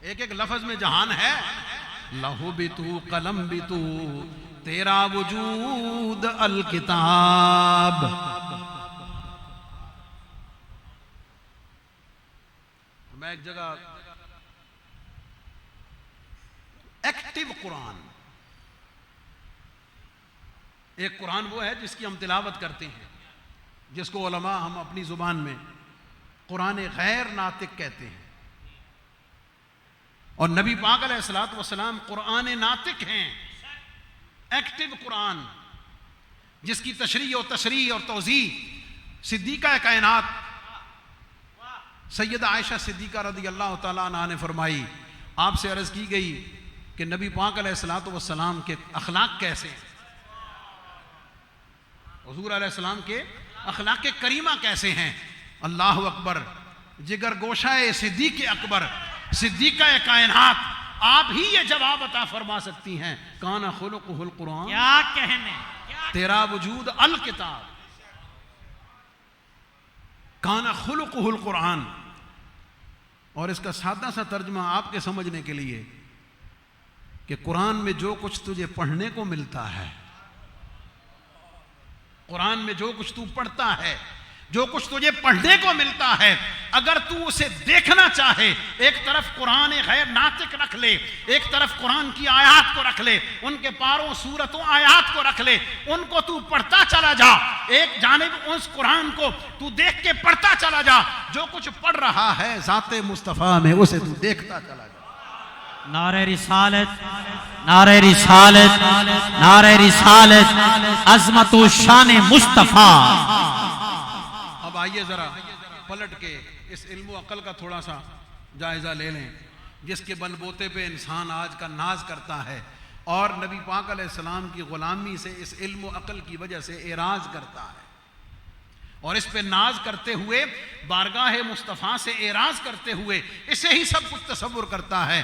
Speaker 1: ایک ایک لفظ میں جہان ہے، لہو بھی تو قلم بھی تو، تیرا وجود الکتاب۔ میں ایک جگہ ایکٹیو قرآن، ایک قرآن وہ ہے جس کی ہم تلاوت کرتے ہیں، جس کو علماء ہم اپنی زبان میں قرآن غیر ناطق کہتے ہیں، اور نبی پاک علیہ الصلوۃ والسلام قرآن ناطق ہیں، ایکٹیو قرآن جس کی تشریح اور توضیح صدیقہ کائنات سیدہ عائشہ صدیقہ رضی اللہ تعالیٰ عنہ نے فرمائی۔ آپ سے عرض کی گئی کہ نبی پاک علیہ الصلوۃ والسلام کے اخلاق کیسے ہیں، حضور علیہ السلام کے اخلاق کریمہ کیسے ہیں؟ اللہ اکبر، جگر گوشہ صدیق اکبر، صدیقہ کائنات، آپ ہی یہ جواب عطا فرما سکتی ہیں، کان خلقہ القرآن،
Speaker 2: کیا کہنے،
Speaker 1: تیرا وجود الکتاب، کان خلقہ القرآن۔ اور اس کا سادہ سا ترجمہ آپ کے سمجھنے کے لیے کہ قرآن میں جو کچھ تجھے پڑھنے کو ملتا ہے، قرآن میں جو کچھ تو پڑھتا ہے، جو کچھ تجھے پڑھنے کو ملتا ہے، اگر تو اسے دیکھنا چاہے، ایک طرف قرآن غیر ناطق رکھ لے، ایک طرف قرآن کی آیات کو رکھ لے، ان کے پاروں سورتوں آیات کو رکھ لے، ان کو تو پڑھتا چلا جا، ایک جانب اس قرآن کو تو دیکھ کے پڑھتا چلا جا، جو کچھ پڑھ رہا ہے ذات مصطفیٰ میں اسے تو دیکھتا چلا جا۔
Speaker 2: نعرہ رسالت، نعرہ رسالت، نعرہ رسالت، عظمت و شان مصطفیٰ۔
Speaker 1: اب آئیے ذرا پلٹ کے اس علم و عقل کا تھوڑا سا جائزہ لے لیں، جس کے بل بوتے پہ انسان آج کا ناز کرتا ہے اور نبی پاک علیہ السلام کی غلامی سے اس علم و عقل کی وجہ سے اعراض کرتا ہے، اور اس پہ ناز کرتے ہوئے، بارگاہ مصطفیٰ سے اعراض کرتے ہوئے اسے ہی سب کچھ تصور کرتا ہے۔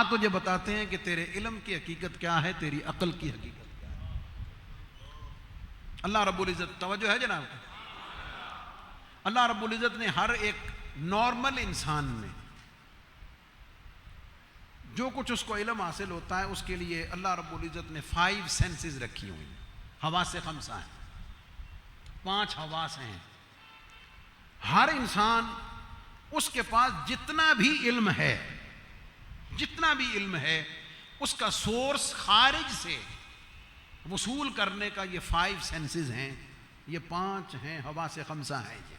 Speaker 1: تجھے بتاتے ہیں کہ تیرے علم کی حقیقت کیا ہے، تیری عقل کی حقیقت کیا ہے۔ اللہ رب العزت، توجہ ہے جناب، اللہ رب العزت نے ہر ایک نارمل انسان میں جو کچھ اس کو علم حاصل ہوتا ہے، اس کے لیے اللہ رب العزت نے 5 سینسز رکھی ہوئی ہیں، حواس 5 ہیں، 5 حواس ہیں۔ ہر انسان، اس کے پاس جتنا بھی علم ہے، اس کا سورس خارج سے وصول کرنے کا یہ 5 سینسز ہیں، یہ 5 ہیں، حواس 5 ہیں، یہ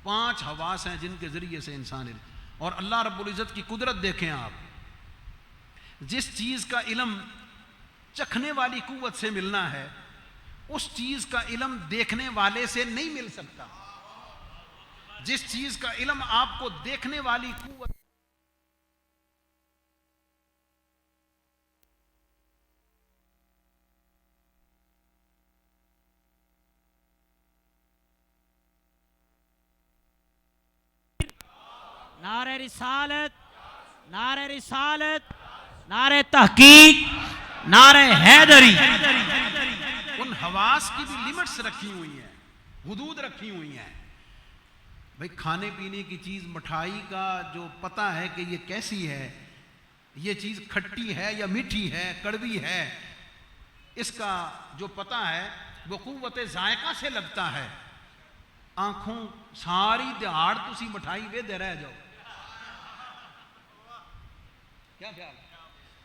Speaker 1: 5 حواس ہیں جن کے ذریعے سے انسان علم، اور اللہ رب العزت کی قدرت دیکھیں آپ، جس چیز کا علم چکھنے والی قوت سے ملنا ہے، اس چیز کا علم دیکھنے والے سے نہیں مل سکتا۔ جس چیز کا علم آپ کو دیکھنے والی قوت
Speaker 2: نعرہ رسالت، نعرہ رسالت، نعرہ تحقیق، نعرہ حیدری،
Speaker 1: ان حواس کی بھی لیمٹس رکھی ہوئی ہیں، حدود رکھی ہوئی ہیں۔ بھئی کھانے پینے کی چیز، مٹھائی کا جو پتہ ہے کہ یہ کیسی ہے، یہ چیز کھٹی ہے یا میٹھی ہے، کڑوی ہے، اس کا جو پتہ ہے وہ قوت ذائقہ سے لگتا ہے۔ آنکھوں ساری دہاڑ تسی مٹھائی وے دے رہ جاؤ، کیا خیال ہے؟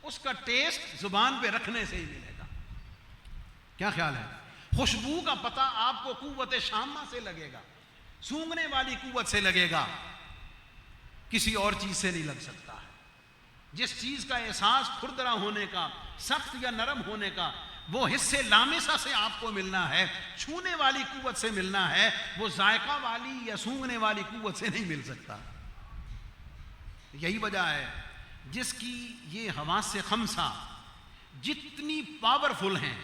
Speaker 1: اس کا ٹیسٹ زبان پہ رکھنے سے ہی ملے گا. کیا خیال ہے؟ خوشبو کا پتہ آپ کو قوت شامہ سے لگے گا, سونگھنے والی قوت سے لگے گا, کسی اور چیز سے نہیں لگ سکتا ہے. جس چیز کا احساس کھردرا ہونے کا, سخت یا نرم ہونے کا, وہ حصے لامسہ سے آپ کو ملنا ہے, چھونے والی قوت سے ملنا ہے, وہ ذائقہ والی یا سونگھنے والی قوت سے نہیں مل سکتا. یہی وجہ ہے جس کی یہ حواس خمسہ جتنی پاورفل ہیں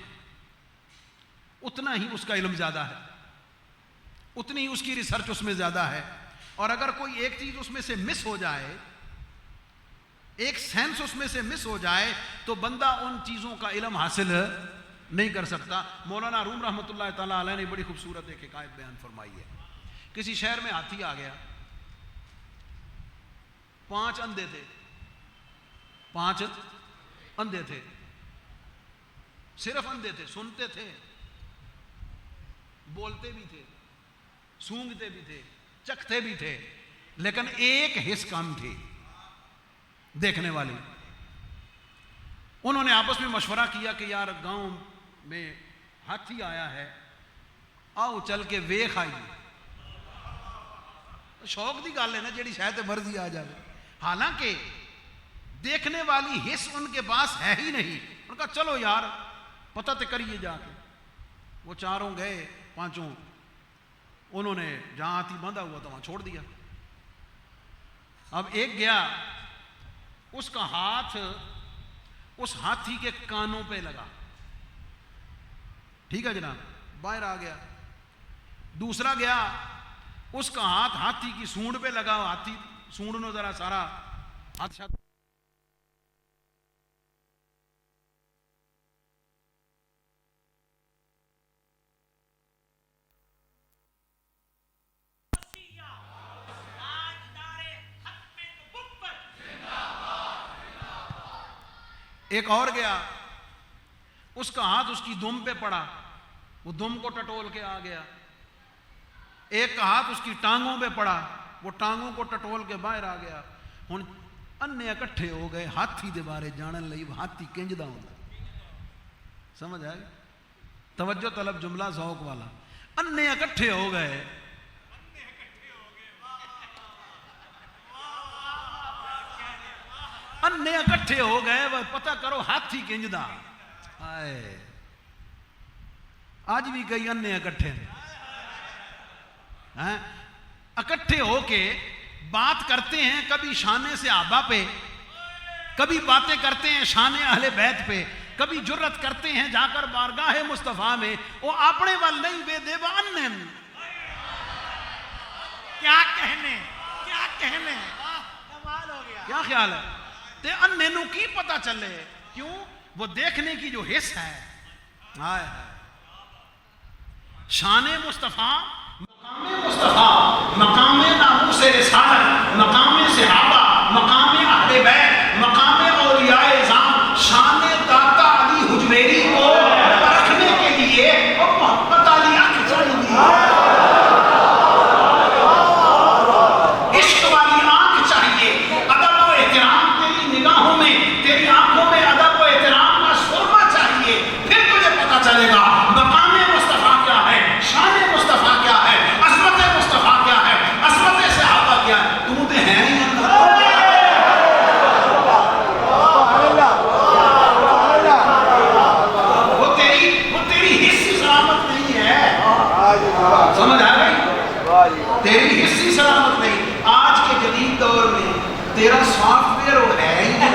Speaker 1: اتنا ہی اس کا علم زیادہ ہے, اتنی ہی اس کی ریسرچ اس میں زیادہ ہے. اور اگر کوئی ایک چیز اس میں سے مس ہو جائے, ایک سینس اس میں سے مس ہو جائے, تو بندہ ان چیزوں کا علم حاصل نہیں کر سکتا. مولانا روم رحمۃ اللہ تعالیٰ علیہ نے بڑی خوبصورت ایک حکایت بیان فرمائی ہے. کسی شہر میں ہاتھی آ گیا, 5 اندھے تھے, 5 اندھے تھے, صرف اندھے تھے, سنتے تھے, بولتے بھی تھے, سونگتے بھی تھے, چکھتے بھی تھے, لیکن ایک حص کم تھی, دیکھنے والی. انہوں نے آپس میں مشورہ کیا کہ یار گاؤں میں ہاتھی آیا ہے, آؤ چل کے ویکھ آئیے. شوق دی گل ہے نا, جیڑی شاید مرضی آ جائے. حالانکہ دیکھنے والی حص ان کے پاس ہے ہی نہیں. ان کا چلو یار پتہ تے کریے جا کے. وہ چاروں گئے, 5, انہوں نے جہاں ہاتھی باندھا ہوا تھا وہاں چھوڑ دیا. اب ایک گیا, اس کا ہاتھ اس ہاتھی کے کانوں پہ لگا, ٹھیک ہے جناب, باہر آ گیا. دوسرا گیا, اس کا ہاتھ ہاتھی کی سونڈ پہ لگا, ہاتھی سونڈ نے ذرا سارا ہاتھ شاید ایک اور گیا, اس کا ہاتھ اس کی دم پہ پڑا, وہ دم کو ٹٹول کے آ گیا. ایک کا ہاتھ اس کی ٹانگوں پہ پڑا, وہ ٹانگوں کو ٹٹول کے باہر آ گیا. ہن انے اکٹھے ہو گئے ہاتھی دے بارے جانن لئی, ہاتھی کنجدا ہوندا. سمجھ آئے؟ توجہ طلب جملہ ذوق والا. انے اکٹھے ہو گئے, انے اکٹھے ہو گئے, وہ پتہ کرو ہاتھی کنجدا. آئے آج بھی کئی انے اکٹھے ہیں, اکٹھے ہو کے بات کرتے ہیں کبھی شان صحابہ پہ, کبھی باتیں کرتے ہیں شان اہل بیت پہ, کبھی جرت کرتے ہیں جا کر بارگاہ مصطفیٰ میں, وہ اپنے وال نہیں بے دے با انن. کیا کہنے, کیا کہنے, کمال ہو گیا. کیا خیال ہے؟ تے انے نو کی پتہ چلے, کیوں؟ وہ دیکھنے کی جو حص ہے. ہائے شان مصطفیٰ, مقام مصطفیٰ, مقام ناموس رسالت, مقام صحابہ, مقام اہل بیت, مقام اولیاء اعظام, شان داتا علی حجویری کو پرکھنے کے لیے اور محبت علی آنکھ چاہیے, عشق والی آنکھ چاہیے, ادب و احترام تیری نگاہوں میں, تیری آنکھوں میں ادب و احترام کا سرما چاہیے. پھر تجھے پتہ چلے گا مقام مصطفیٰ کیا ہے, شان مصطفیٰ کیا ہے, عظمت مصطفیٰ کیا ہے, عظمت صحابہ کیا ہے. تم تے ہیں ہی وہ تیری حصی سلامت نہیں ہے. سمجھ آ گئی؟ تیری حصی سلامت نہیں. آج کے جدید دور میں تیرا سافٹ ویئر وہ ہے ہی نہیں.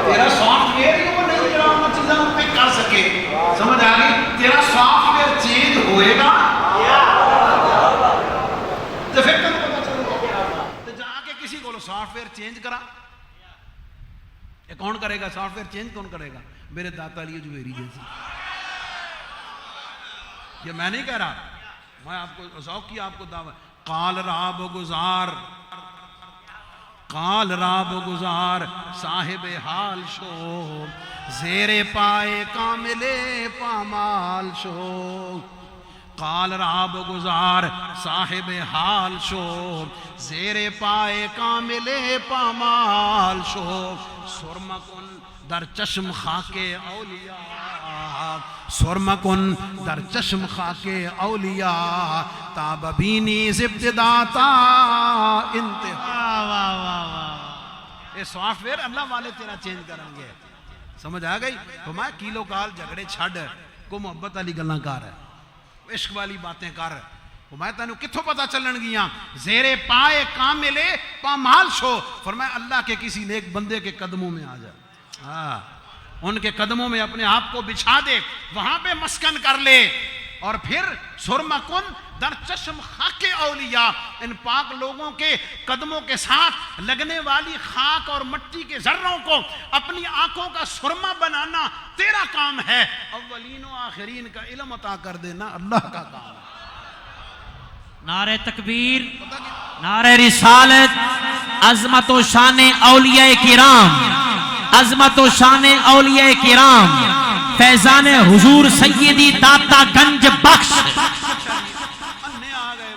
Speaker 1: تیرا سافٹ ویئر ہی وہ نہیں جو ہم چیزیں پک کر سکے. سمجھ آ گئی؟ تیرا سافٹ ویئر چینج ہوئے گا تو پھر تمہیں پتہ چلے گا. تو جا کے کسی کو سافٹ ویئر چینج کرا, یہ کون کرے گا سافٹ ویئر چینج؟ کون کرے گا؟ میرے داتا علی حجویری جیسی. یہ میں نہیں کہہ رہا, میں آپ کو ذوق کی آپ کو دعوت. قال راب گزار, قال راب گزار صاحب حال شو, زیر پائے کامل پامال شو. قال راب گزار صاحب حال شو زیر پائے کامل پامال شو سرما کن در چشم خاک اولیاء سرما کن در چشم خاک اولیاء تا ببینی ابتدا تا انتہا. یہ سافٹ ویئر اللہ والے تیرا چینج کریں گے. سمجھ آ گئی؟ تو میں کیلو کال جھگڑے چھڑ کو محبت والی گلاں کر عشق والی باتیں کر. میں تینوں کتھوں پتہ چلن گیاں زیر پائے کامل پامال شو. فرمایا اللہ کے کسی نیک بندے کے قدموں میں آ جا, ہاں ان کے قدموں میں اپنے آپ کو بچھا دے, وہاں پہ مسکن کر لے. اور پھر سرما کن در چشم خاک اولیاء, ان پاک لوگوں کے قدموں کے ساتھ لگنے والی خاک اور مٹی کے ذروں کو اپنی آنکھوں کا سرما بنانا تیرا کام ہے. اولین و آخرین کا علم عطا کر دینا اللہ کا کام ہے.
Speaker 2: نعرہ تکبیر, نعرہ رسالت, عظمت و شان اولیاء کرام, عظمت و شان اولیاء کرام, فیضان حضور سیدی داتا گنج بخش.
Speaker 1: انہیں آ گئے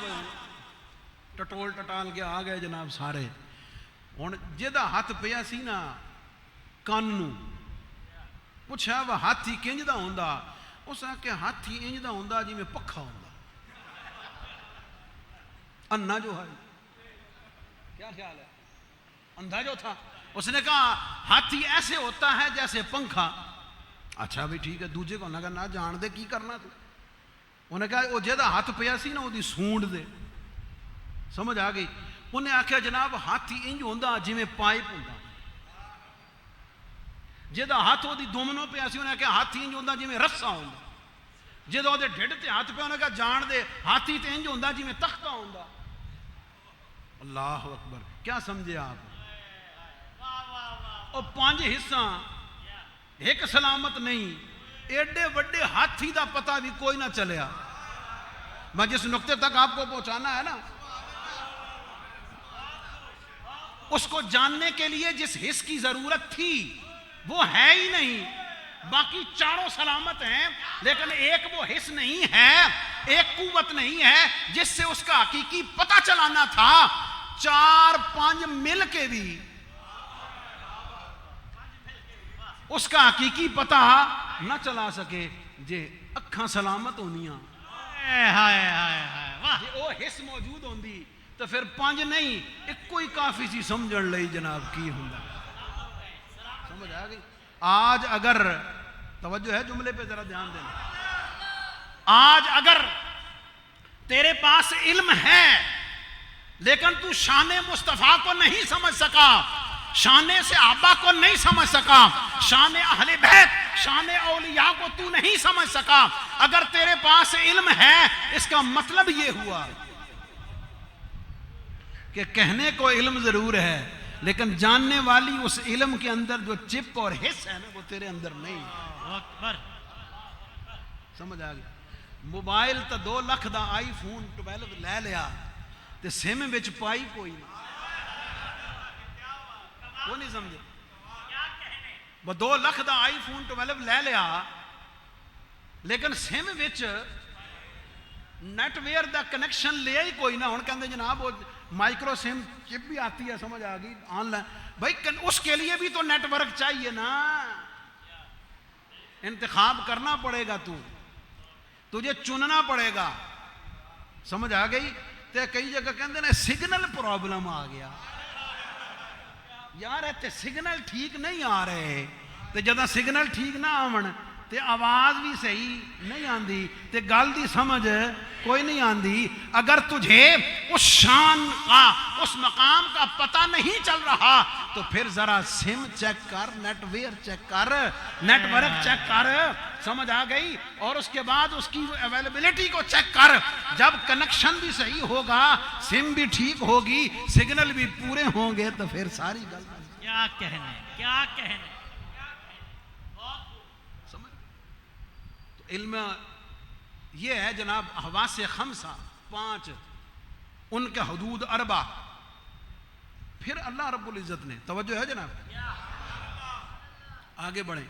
Speaker 1: ٹٹول ٹٹال کے آ گئے جناب سارے. ہن جدا ہاتھ پیا سی نا کان نو پوچھا وا ہاتھی کنج دا ہوندا, اس آکھیا ہاتھی انج دا ہوندا جویں پکھا ہوندا. انا جو ہے کیا خیال ہے, اندھا جو تھا, اس نے کہا ہاتھی ایسے ہوتا ہے جیسے پنکھا. اچھا بھی ٹھیک ہے, دوجے کو نہ جان دے کی کرنا تو. انہیں کہا وہ جہاں ہاتھ پیا سی نا وہ سونڈ دے. سمجھ آ گئی؟ انہیں آخیا جناب ہاتھی انج ہوندا جویں پائپ ہوندا. جہاں ہاتھ وہ دومنوں پیا سی انہیں آخیا ہاتھی انج ہوندا جویں رسا ہوندا. جدوں وہ ڈھڈ تے ہاتھ پیا انہیں کہا جان دے ہاتھی تے انج ہوندا جویں تختہ ہوندا. اللہ اکبر, کیا سمجھے آپ؟ اور 5 حصہ ایک سلامت نہیں, ایڈے وڈے ہاتھی دا پتہ بھی کوئی نہ چلیا. میں جس نقطے تک آپ کو پہنچانا ہے نا, اس کو جاننے کے لیے جس حص کی ضرورت تھی وہ ہے ہی نہیں. باقی چاروں سلامت ہیں, لیکن ایک وہ حص نہیں ہے, ایک قوت نہیں ہے جس سے اس کا حقیقی پتہ چلانا تھا. 4-5 مل کے بھی اس کا حقیقی پتہ نہ چلا سکے. جے اکھاں سلامت ہونیاں, جے وہ حص موجود ہوندی تو پھر 5 نہیں ایک کوئی کافی سی سمجھن لئی جناب کی ہوندا. سمجھ آ گئی؟ آج اگر توجہ ہے جملے پہ ذرا دھیان دینا, آج اگر تیرے پاس علم ہے لیکن تو شان مصطفیٰ کو نہیں سمجھ سکا, شان صحابہ کو نہیں سمجھ سکا, شان اہل بیت, شان اولیاء کو تو نہیں سمجھ سکا, اگر تیرے پاس علم ہے اس کا مطلب یہ ہوا کہ کہنے کو علم ضرور ہے لیکن جاننے والی اس علم کے اندر جو چپ اور حص ہے نا وہ تیرے اندر نہیں. سمجھ آ گئی؟ موبائل تا 2 لاکھ دا آئی فون 12 لے لیا تے سم وچ پائی کوئی نہیں. وہ نہیں سمجھے؟ وہ 2 لاکھ دا آئی فون 12 لے لیا لیکن سم وچ نیٹ ویئر دا کنیکشن لیا ہی کوئی نہ. ہن کہندے جناب وہ مائکرو سم چپ بھی آتی ہے, سمجھ آ گئی, آن لائن. بھائی اس کے لیے بھی تو نیٹ ورک چاہیے نا, انتخاب کرنا پڑے گا, تجھے چننا پڑے گا. سمجھ آ گئی؟ تے کئی جگہ کہندے نے سگنل پرابلم آ گیا. یار تے سگنل ٹھیک نہیں آ رہے, تے جدہ سگنل ٹھیک نہ آون تے آواز بھی صحیح نہیں آندی تے گل دی سمجھ کوئی نہیں آندی. اگر تجھے اس شان کا, اس مقام کا پتہ نہیں چل رہا تو پھر ذرا سم چیک کر, نیٹ ویئر چیک کر, نیٹ ورک چیک کر. سمجھ آ گئی؟ اور اس کے بعد اس کی اویلیبلٹی کو چیک کر. جب کنیکشن بھی صحیح ہوگا, سم بھی ٹھیک ہوگی, سگنل بھی پورے ہوں گے تو پھر ساری گل.
Speaker 2: کیا کہنے, کیا کہنے.
Speaker 1: علم یہ ہے جناب حواس 5 ان کے حدود 4. پھر اللہ رب العزت نے, توجہ ہے جناب, آگے بڑھیں,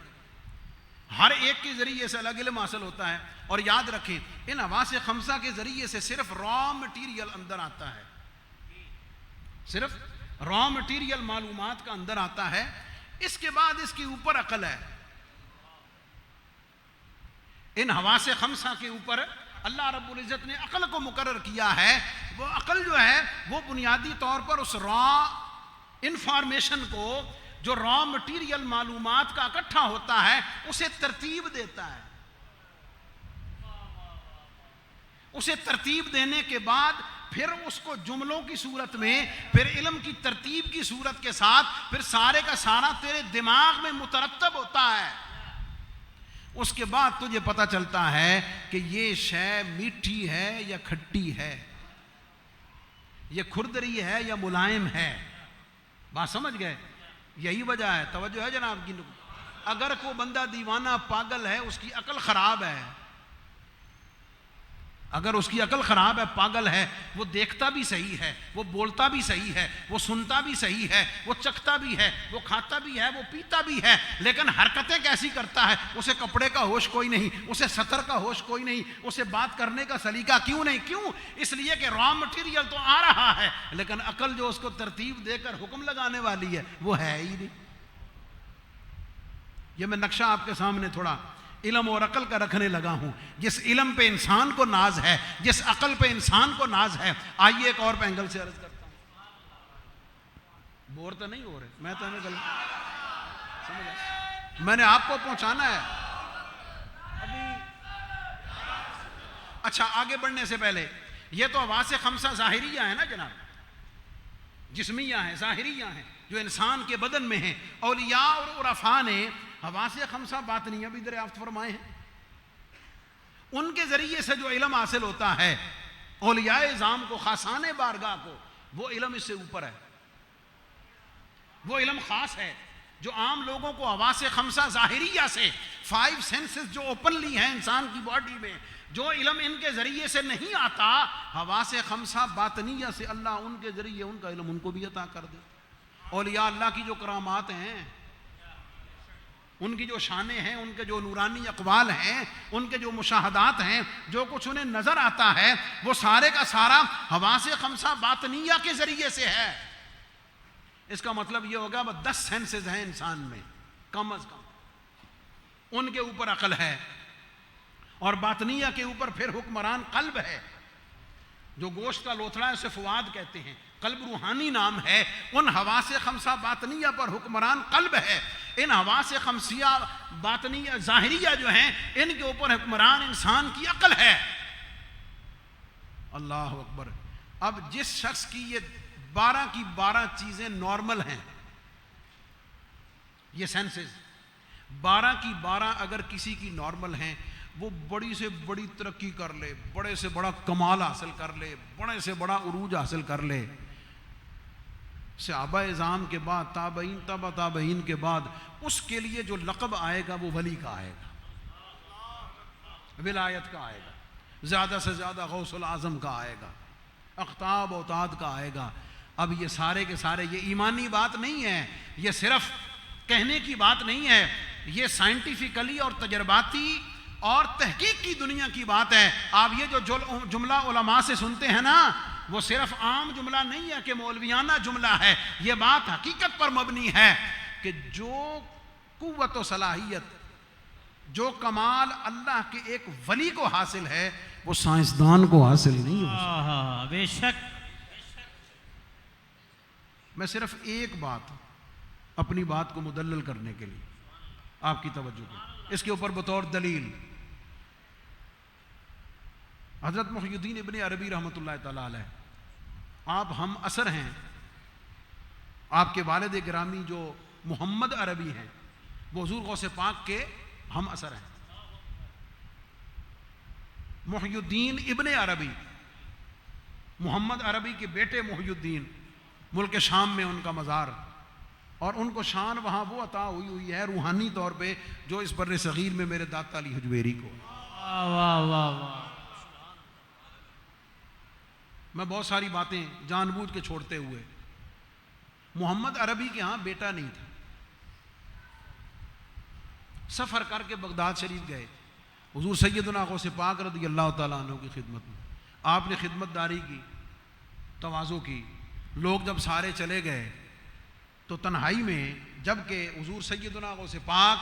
Speaker 1: ہر ایک کے ذریعے سے الگ علم حاصل ہوتا ہے. اور یاد رکھیں ان حواس خمسہ کے ذریعے سے صرف را مٹیریل اندر آتا ہے, صرف را مٹیریل معلومات کا اندر آتا ہے. اس کے بعد اس کے اوپر عقل ہے. ان حواس خمسہ کے اوپر اللہ رب العزت نے عقل کو مقرر کیا ہے. وہ عقل جو ہے وہ بنیادی طور پر اس را انفارمیشن کو, جو را مٹیریل معلومات کا اکٹھا ہوتا ہے, اسے ترتیب دیتا ہے. اسے ترتیب دینے کے بعد پھر اس کو جملوں کی صورت میں, پھر علم کی ترتیب کی صورت کے ساتھ, پھر سارے کا سارا تیرے دماغ میں مترتب ہوتا ہے. اس کے بعد تجھے پتہ چلتا ہے کہ یہ شے میٹھی ہے یا کھٹی ہے, یہ کھردری ہے یا ملائم ہے. بات سمجھ گئے؟ یہی وجہ ہے. توجہ ہے جناب کی؟ اگر کوئی بندہ دیوانہ پاگل ہے, اس کی عقل خراب ہے, اگر اس کی عقل خراب ہے, پاگل ہے, وہ دیکھتا بھی صحیح ہے, وہ بولتا بھی صحیح ہے, وہ سنتا بھی صحیح ہے, وہ چکھتا بھی ہے, وہ کھاتا بھی ہے, وہ پیتا بھی ہے, لیکن حرکتیں کیسی کرتا ہے, اسے کپڑے کا ہوش کوئی نہیں, اسے سطر کا ہوش کوئی نہیں, اسے بات کرنے کا سلیقہ کیوں نہیں؟ کیوں؟ اس لیے کہ را مٹیریل تو آ رہا ہے, لیکن عقل جو اس کو ترتیب دے کر حکم لگانے والی ہے وہ ہے ہی نہیں. یہ میں نقشہ آپ کے سامنے تھوڑا علم اور عقل کا رکھنے لگا ہوں. جس علم پہ انسان کو ناز ہے, جس عقل پہ انسان کو ناز ہے. آئیے ایک اور اینگل سے عرض کرتا ہوں. بور تو نہیں ہو رہے؟ میں تو ہمیں سمجھا, میں نے آپ کو پہنچانا ہے ابھی. اچھا, آگے بڑھنے سے پہلے یہ تو حواس خمسہ ظاہریہ ہیں نا جناب, جسمیہ ہیں, ظاہریہ ہیں, جو انسان کے بدن میں ہیں. اولیاء اور عرفاء نے حواس خمسہ باطنیہ بھی دریافت فرمائے ہیں. ان کے ذریعے سے جو علم حاصل ہوتا ہے اولیاء اعظام کو, خاصان بارگاہ کو, وہ علم اس سے اوپر ہے. وہ علم خاص ہے جو عام لوگوں کو حواس خمسہ ظاہریہ سے, 5 سینسز جو اوپنلی ہیں انسان کی باڈی میں, جو علم ان کے ذریعے سے نہیں آتا, حواس خمسہ باطنیہ سے اللہ ان کے ذریعے ان کا علم ان کو بھی عطا کر دے. اولیاء اللہ کی جو کرامات ہیں, ان کی جو شانیں ہیں, ان کے جو نورانی اقوال ہیں, ان کے جو مشاہدات ہیں, جو کچھ انہیں نظر آتا ہے, وہ سارے کا سارا حواس خمسہ باطنیہ کے ذریعے سے ہے. اس کا مطلب یہ ہوگا 10 سینسز ہیں انسان میں کم از کم, ان کے اوپر عقل ہے, اور باطنیہ کے اوپر پھر حکمران قلب ہے. جو گوشت کا لوتھڑا ہے اسے فؤاد کہتے ہیں, قلب روحانی نام ہے. ان حواس خمسہ باطنیہ پر حکمران قلب ہے. ان حواس خمسیہ باطنیہ ظاہریہ جو ہیں, ان کے اوپر حکمران انسان کی عقل ہے. اللہ اکبر. اب جس شخص کی یہ 12 کی 12 چیزیں نارمل ہیں, یہ سینسز 12 کی 12 اگر کسی کی نارمل ہیں, وہ بڑی سے بڑی ترقی کر لے, بڑے سے بڑا کمال حاصل کر لے, بڑے سے بڑا عروج حاصل کر لے. صحابہ اعظام کے بعد, تابعین, تبع تابعین کے بعد, اس کے لیے جو لقب آئے گا وہ ولی کا آئے گا, ولایت کا آئے گا, زیادہ سے زیادہ غوث العظم کا آئے گا, اقطاب اوتاد کا آئے گا. اب یہ سارے کے سارے یہ ایمانی بات نہیں ہے, یہ صرف کہنے کی بات نہیں ہے, یہ سائنٹیفکلی اور تجرباتی اور تحقیق کی دنیا کی بات ہے. آپ یہ جو جملہ علماء سے سنتے ہیں نا, وہ صرف عام جملہ نہیں ہے کہ مولویانہ جملہ ہے. یہ بات حقیقت پر مبنی ہے کہ جو قوت و صلاحیت, جو کمال اللہ کے ایک ولی کو حاصل ہے, وہ سائنسدان کو حاصل نہیں ہو.
Speaker 2: بے شک.
Speaker 1: میں صرف ایک بات اپنی بات کو مدلل کرنے کے لیے آپ کی توجہ کو, اس کے اوپر بطور دلیل حضرت محی الدین ابن عربی رحمۃ اللہ تعالی علیہ, آپ ہم اثر ہیں. آپ کے والد گرامی جو محمد عربی ہیں, وہ حضور غوث پاک کے ہم اثر ہیں. محی الدین ابن عربی, محمد عربی کے بیٹے محی الدین, ملک شام میں ان کا مزار, اور ان کو شان وہاں وہ عطا ہوئی ہے روحانی طور پہ جو اس بر صغیر میں میرے داتا علی حجویری کو.
Speaker 2: واہ واہ واہ.
Speaker 1: میں بہت ساری باتیں جان بوجھ کے چھوڑتے ہوئے, محمد عربی کے ہاں بیٹا نہیں تھا, سفر کر کے بغداد شریف گئے، حضور سیدنا غوث پاک رضی اللہ تعالیٰ عنہ کی خدمت میں آپ نے خدمت داری کی، تواضع کی. لوگ جب سارے چلے گئے تو تنہائی میں جب کہ حضور سیدنا غوث پاک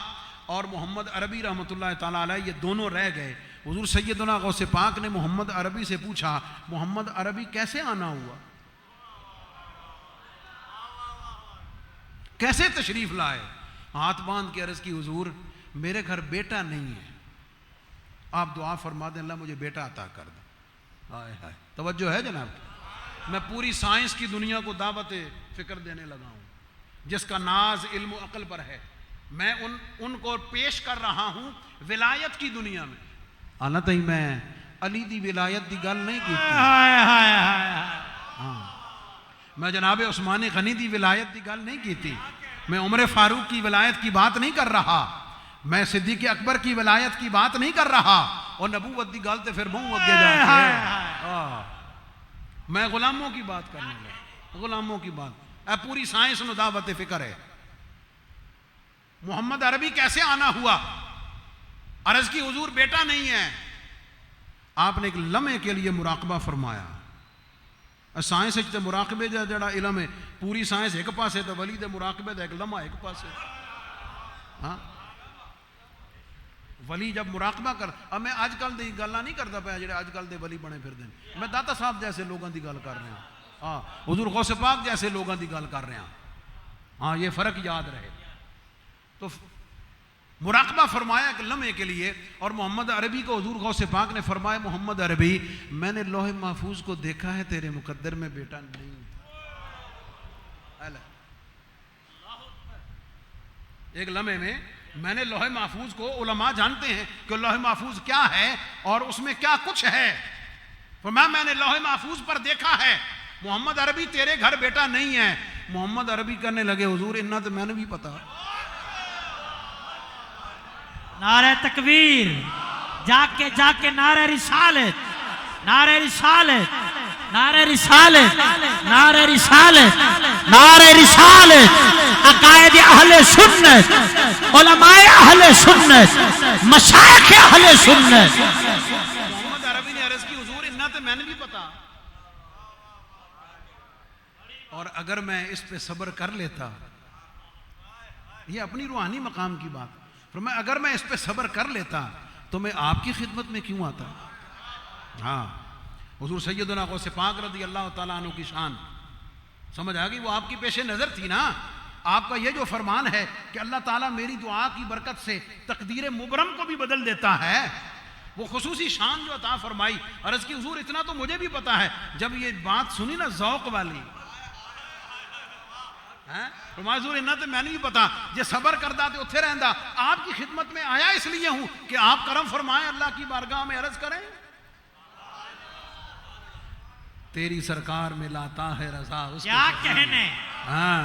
Speaker 1: اور محمد عربی رحمۃ اللہ تعالیٰ علیہ یہ دونوں رہ گئے، حضور سیدنا غوث پاک نے محمد عربی سے پوچھا محمد عربی کیسے آنا ہوا، کیسے تشریف لائے؟ ہاتھ باندھ کے عرض کی حضور میرے گھر بیٹا نہیں ہے، آپ دعا فرما دیں اللہ مجھے بیٹا عطا کر دیں. ہائے ہائے، توجہ ہے جناب. میں پوری سائنس کی دنیا کو دعوت فکر دینے لگا ہوں جس کا ناز علم و عقل پر ہے. میں ان کو پیش کر رہا ہوں ولایت کی دنیا میں. حالانکہ میں علی دی ولایت دی گل نہیں کی، ہاں میں جناب عثمان غنی دی ولایت دی گل نہیں کی تھی، میں عمر فاروق کی ولایت کی بات نہیں کر رہا، میں صدیق اکبر کی ولایت کی بات نہیں کر رہا، اور نبوت دی گل تے پھر منہ اگے جا کے میں غلاموں کی بات کرنے لگا، غلاموں کی بات. اے پوری سائنس نو دعوت فکر ہے. محمد عربی کیسے آنا ہوا؟ عرض کی حضور بیٹا نہیں ہے. آپ نے ایک لمحے کے لیے مراقبہ فرمایا. سائنس تے مراقبے دا جڑا علم ہے پوری سائنس ایک پاسے تے ولی دے مراقبے دا ایک لمحہ ایک پاسے. ہاں ولی جب مراقبہ کر، اب میں آج کل دی گلاں نہیں کرتا پیا جڑے آج کل دے ولی بنے پھر دیں، میں داتا صاحب جیسے لوگوں دی گل کر رہا ہوں، ہاں حضور غوث پاک جیسے لوگوں دی گل کر رہے ہیں. ہاں یہ فرق یاد رہے. تو مراقبہ فرمایا ایک لمحے کے لیے، اور محمد عربی کو حضور غوث پاک نے فرمایا محمد عربی میں نے لوح محفوظ کو دیکھا ہے، تیرے مقدر میں بیٹا نہیں. ایک لمحے میں نے لوح محفوظ کو، علماء جانتے ہیں کہ لوح محفوظ کیا ہے اور اس میں کیا کچھ ہے، فرمایا میں نے لوح محفوظ پر دیکھا ہے محمد عربی تیرے گھر بیٹا نہیں ہے. محمد عربی کرنے لگے حضور اتنا تو میں نے بھی پتا.
Speaker 2: نعرہ تکبیر، جا کے نعرہ رسالت، نعرہ رسالت، نعرہ رسالت، نعرہ رسالت، نعرہ رسالت. عقائد اہل سنت، علماء اہل سنت، مشائخ اہل سنت.
Speaker 1: محمد عربی نے عرض کی حضور اتنا تو میں نے بھی پتا، اور اگر میں اس پہ صبر کر لیتا، یہ اپنی روحانی مقام کی بات، فرمایا اگر میں اس پہ صبر کر لیتا تو میں آپ کی خدمت میں کیوں آتا. ہاں حضور سیدنا غوث پاک رضی اللہ تعالیٰ عنہ کی شان سمجھ آ گئی، وہ آپ کی پیش نظر تھی نا. آپ کا یہ جو فرمان ہے کہ اللہ تعالیٰ میری دعا کی برکت سے تقدیر مبرم کو بھی بدل دیتا ہے، وہ خصوصی شان جو عطا فرمائی. عرض کی حضور اتنا تو مجھے بھی پتا ہے. جب یہ بات سنی نا ذوق والی، فرمایا حضور اتنا تو میں نے بھی پتا، جے صبر کردا تے اتھے رہندا. آپ کی خدمت میں آیا اس لیے ہوں کہ آپ کرم فرمائیں، اللہ کی بارگاہ میں عرض کریں تیری سرکار میں لاتا ہے رضا اس کو
Speaker 2: کیا کہنے.
Speaker 1: ہاں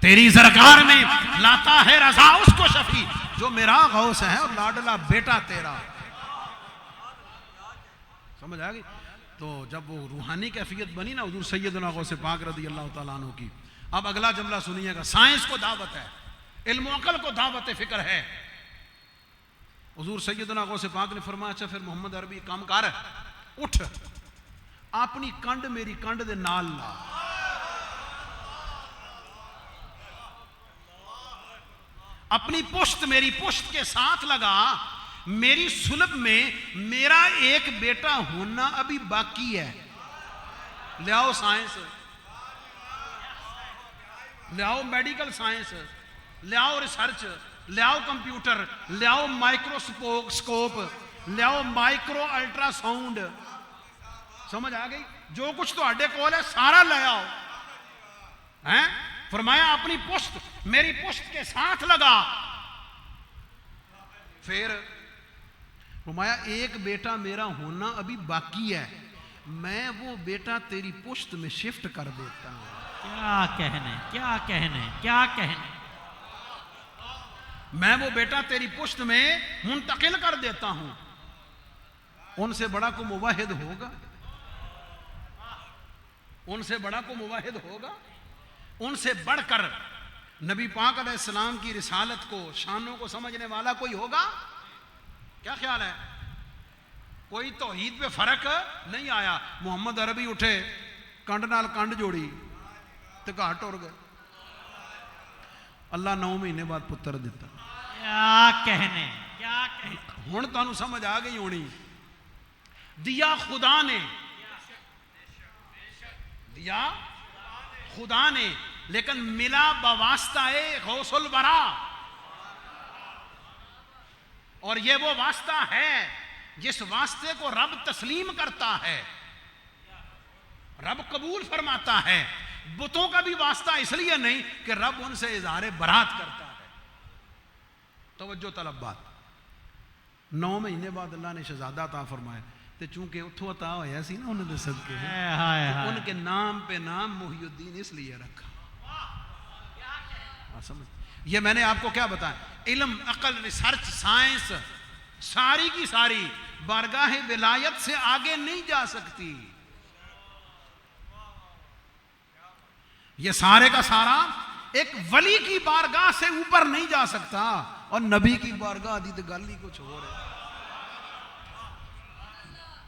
Speaker 1: تیری سرکار میں لاتا ہے رضا اس کو شفیع جو میرا غوث ہے اور لاڈلا بیٹا تیرا. سمجھ آ گئی. تو جب وہ روحانی کیفیت بنی نا حضور سیدنا غوث پاک رضی اللہ تعالیٰ عنہ کی. اب اگلا جملہ سنیے گا. سائنس کو دعوت ہے، علم و عقل کو دعوت فکر ہے. حضور سیدنا غوث پاک نے فرمایا اچھا پھر محمد عربی کام کر، اٹھ اپنی کنڈ میری کنڈ دے نال لا. اپنی پشت میری پشت کے ساتھ لگا. میری سلب میں میرا ایک بیٹا ہونا ابھی باقی ہے. لے آؤ سائنس، لے آؤ میڈیکل سائنس، لے آؤ ریسرچ، لے آؤ کمپیوٹر، لے آؤ مائکروسکوپ، لے آؤ مائکرو الٹرا ساؤنڈ. سمجھ آ گئی. جو کچھ تو اڈے کول ہے سارا لے آؤ. فرمایا اپنی پشت میری پشت کے ساتھ لگا. پھر فرمایا ایک بیٹا میرا ہونا ابھی باقی ہے، میں وہ بیٹا تیری پشت میں شفٹ کر دیتا ہوں.
Speaker 2: کیا کہنے، کیا کہنے، کیا کہنے.
Speaker 1: میں وہ بیٹا تیری پشت میں منتقل کر دیتا ہوں. ان سے بڑا کو موحد ہوگا؟ ان سے بڑا کو موحد ہوگا؟ ان سے بڑھ کر نبی پاک علیہ السلام کی رسالت کو، شانوں کو سمجھنے والا کوئی ہوگا؟ کیا خیال ہے؟ کوئی توحید پہ فرق نہیں آیا. محمد عربی اٹھے، کنڈ نال کنڈ جوڑی تے گھر ٹر گئے. اللہ 9 مہینے بعد پتر دیتا.
Speaker 2: کیا کہنے، کیا کہنے.
Speaker 1: ہن تانوں سمجھ آ گئی ہونی. دیا خدا نے، دیا خدا نے، لیکن ملا بواسطہ غوث الورا. اور یہ وہ واسطہ ہے جس واسطے کو رب تسلیم کرتا ہے، رب قبول فرماتا ہے. بتوں کا بھی واسطہ اس لیے نہیں کہ رب ان سے اظہار برات کرتا ہے. توجہ طلب بات. 9 مہینے بعد اللہ نے شہزادہ عطا فرمایا، تے چونکہ اتھوں عطا ہویا سی نا انہوں نے صدقے، ان کے نام پہ نام محی الدین اس لیے رکھا. سمجھ. یہ میں نے آپ کو کیا بتایا، علم، عقل، ریسرچ، سائنس ساری کی ساری بارگاہ ولایت سے آگے نہیں جا سکتی. یہ سارے کا سارا ایک ولی کی بارگاہ سے اوپر نہیں جا سکتا، اور نبی کی بارگاہ دی تے گل ہی کچھ ہو رہا ہے.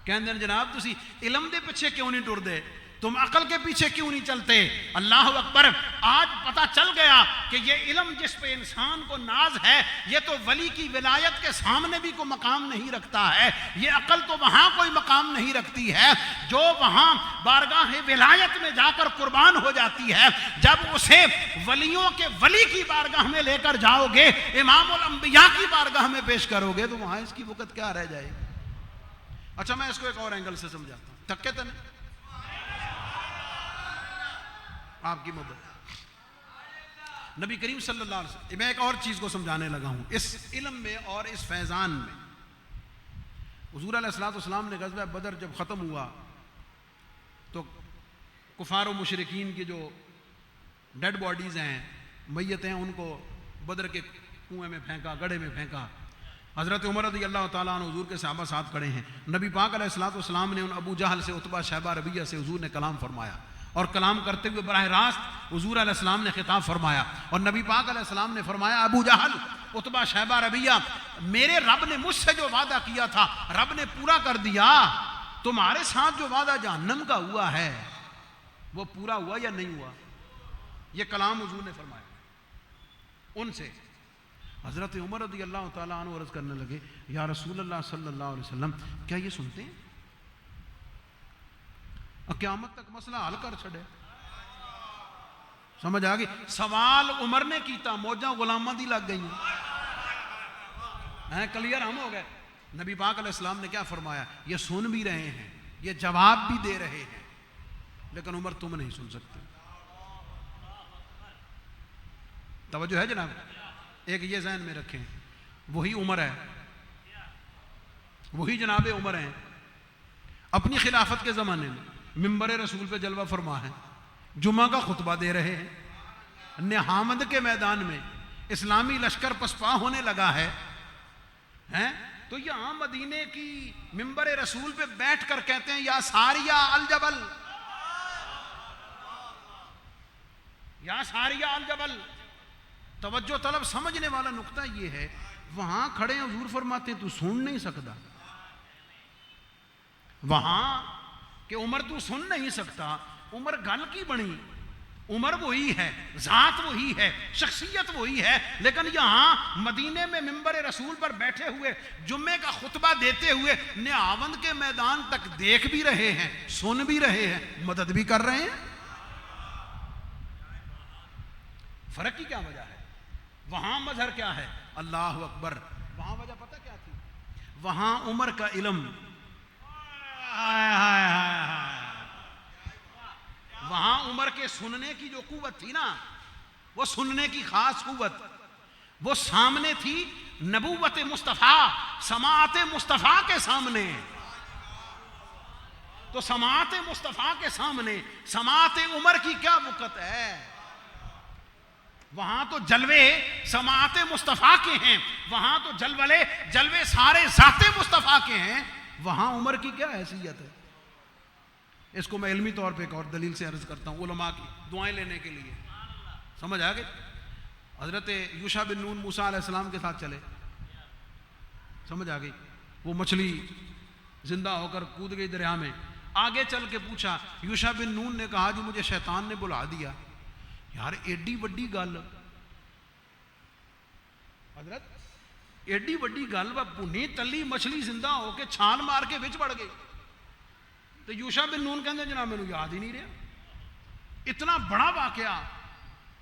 Speaker 1: کہندے نے جناب تسی علم دے پیچھے کیوں نہیں ٹر دے، تم عقل کے پیچھے کیوں نہیں چلتے؟ اللہ اکبر. آج پتا چل گیا کہ یہ علم جس پہ انسان کو ناز ہے یہ تو ولی کی ولایت کے سامنے بھی کوئی مقام نہیں رکھتا ہے. یہ عقل تو وہاں کوئی مقام نہیں رکھتی ہے جو وہاں بارگاہ ولایت میں جا کر قربان ہو جاتی ہے. جب اسے ولیوں کے ولی کی بارگاہ میں لے کر جاؤ گے، امام الانبیاء کی بارگاہ میں پیش کرو گے، تو وہاں اس کی وقت کیا رہ جائے گی. اچھا میں اس کو ایک اور اینگل سے سمجھاتا ہوں. تھکے تو نہیں آپ کی محبت. نبی کریم صلی اللہ علیہ وسلم، میں ایک اور چیز کو سمجھانے لگا ہوں اس علم میں اور اس فیضان میں. حضور علیہ الصلوۃ والسلام نے غزوہ بدر جب ختم ہوا تو کفار و مشرکین کی جو ڈیڈ باڈیز ہیں، میتیں، ان کو بدر کے کنویں میں پھینکا، گڑھے میں پھینکا. حضرت عمر رضی اللہ تعالیٰ عنہ حضور کے صحابہ ساتھ کھڑے ہیں. نبی پاک علیہ الصلوۃ والسلام نے ان ابو جہل سے، عتبہ، شیبہ، ربیعہ سے حضور نے کلام فرمایا، اور کلام کرتے ہوئے براہ راست حضور علیہ السلام نے خطاب فرمایا. اور نبی پاک علیہ السلام نے فرمایا، ابو جہل، عتبہ، شیبہ، ربیعہ، میرے رب نے مجھ سے جو وعدہ کیا تھا رب نے پورا کر دیا. تمہارے ساتھ جو وعدہ جہنم کا ہوا ہے وہ پورا ہوا یا نہیں ہوا؟ یہ کلام حضور نے فرمایا ان سے. حضرت عمر رضی اللہ تعالیٰ عنہ عرض کرنے لگے، یا رسول اللہ صلی اللہ علیہ وسلم، کیا یہ سنتے ہیں؟ قیامت تک مسئلہ حل کر چھڑے. سمجھ آ گئی؟ سوال عمر نے کیتا، موجاں غلاماں دی لگ گئی ہیں. کلیئر ہم ہو گئے. نبی پاک علیہ السلام نے کیا فرمایا؟ یہ سن بھی رہے ہیں، یہ جواب بھی دے رہے ہیں، لیکن عمر تم نہیں سن سکتے. توجہ ہے جناب؟ ایک یہ ذہن میں رکھیں، وہی عمر ہے، وہی جناب عمر ہیں. اپنی خلافت کے زمانے میں منبر رسول پہ جلوہ فرما ہے، جمعہ کا خطبہ دے رہے ہیں. نہامند کے میدان میں اسلامی لشکر پسپا ہونے لگا ہے، تو یہاں مدینے کی منبر رسول پہ بیٹھ کر کہتے ہیں، یا ساریہ الجبل، یا ساریہ الجبل. توجہ طلب سمجھنے والا نقطہ یہ ہے، وہاں کھڑے حضور فرماتے ہیں تو سن نہیں سکتا، وہاں کہ عمر تو سن نہیں سکتا. عمر گل کی بنی، عمر وہی ہے، ذات وہی ہے، شخصیت وہی ہے، لیکن یہاں مدینے میں منبر رسول پر بیٹھے ہوئے جمعے کا خطبہ دیتے ہوئے نہاوند کے میدان تک دیکھ بھی رہے ہیں، سن بھی رہے ہیں، مدد بھی کر رہے ہیں. فرق کی کیا وجہ ہے؟ وہاں مظہر کیا ہے؟ اللہ اکبر. وہاں وجہ پتہ کیا تھی؟ وہاں عمر کا علم، وہاں عمر کے سننے کی جو قوت تھی نا، وہ سننے کی خاص قوت، وہ سامنے تھی نبوت مصطفیٰ، سماعت مصطفیٰ کے سامنے. تو سماعت مصطفیٰ کے سامنے سماعت عمر کی کیا وقت ہے؟ وہاں تو جلوے سماعت مصطفیٰ کے ہیں، وہاں تو جلوے سارے ذات مصطفیٰ کے ہیں، وہاں عمر کی کیا حیثیت ہے؟ اس کو میں علمی طور پہ ایک اور دلیل سے عرض کرتا ہوں، علماء کی دعائیں لینے کے لیے. سمجھ آ گئی؟ حضرت یوشع بن نون موسیٰ علیہ السلام کے ساتھ چلے, سمجھ آ گئی, وہ مچھلی زندہ ہو کر کود گئی دریا میں. آگے چل کے پوچھا, یوشع بن نون نے کہا جی مجھے شیطان نے بلا دیا. یار ایڈی وڈی گل, حضرت ایڈی وڈی گل, پونی تلی مچھلی زندہ ہو کے چھال مار کے وچ بڑھ گئی. تو یوشع بن نون کہتے جناب میرے یاد ہی نہیں رہا. اتنا بڑا واقعہ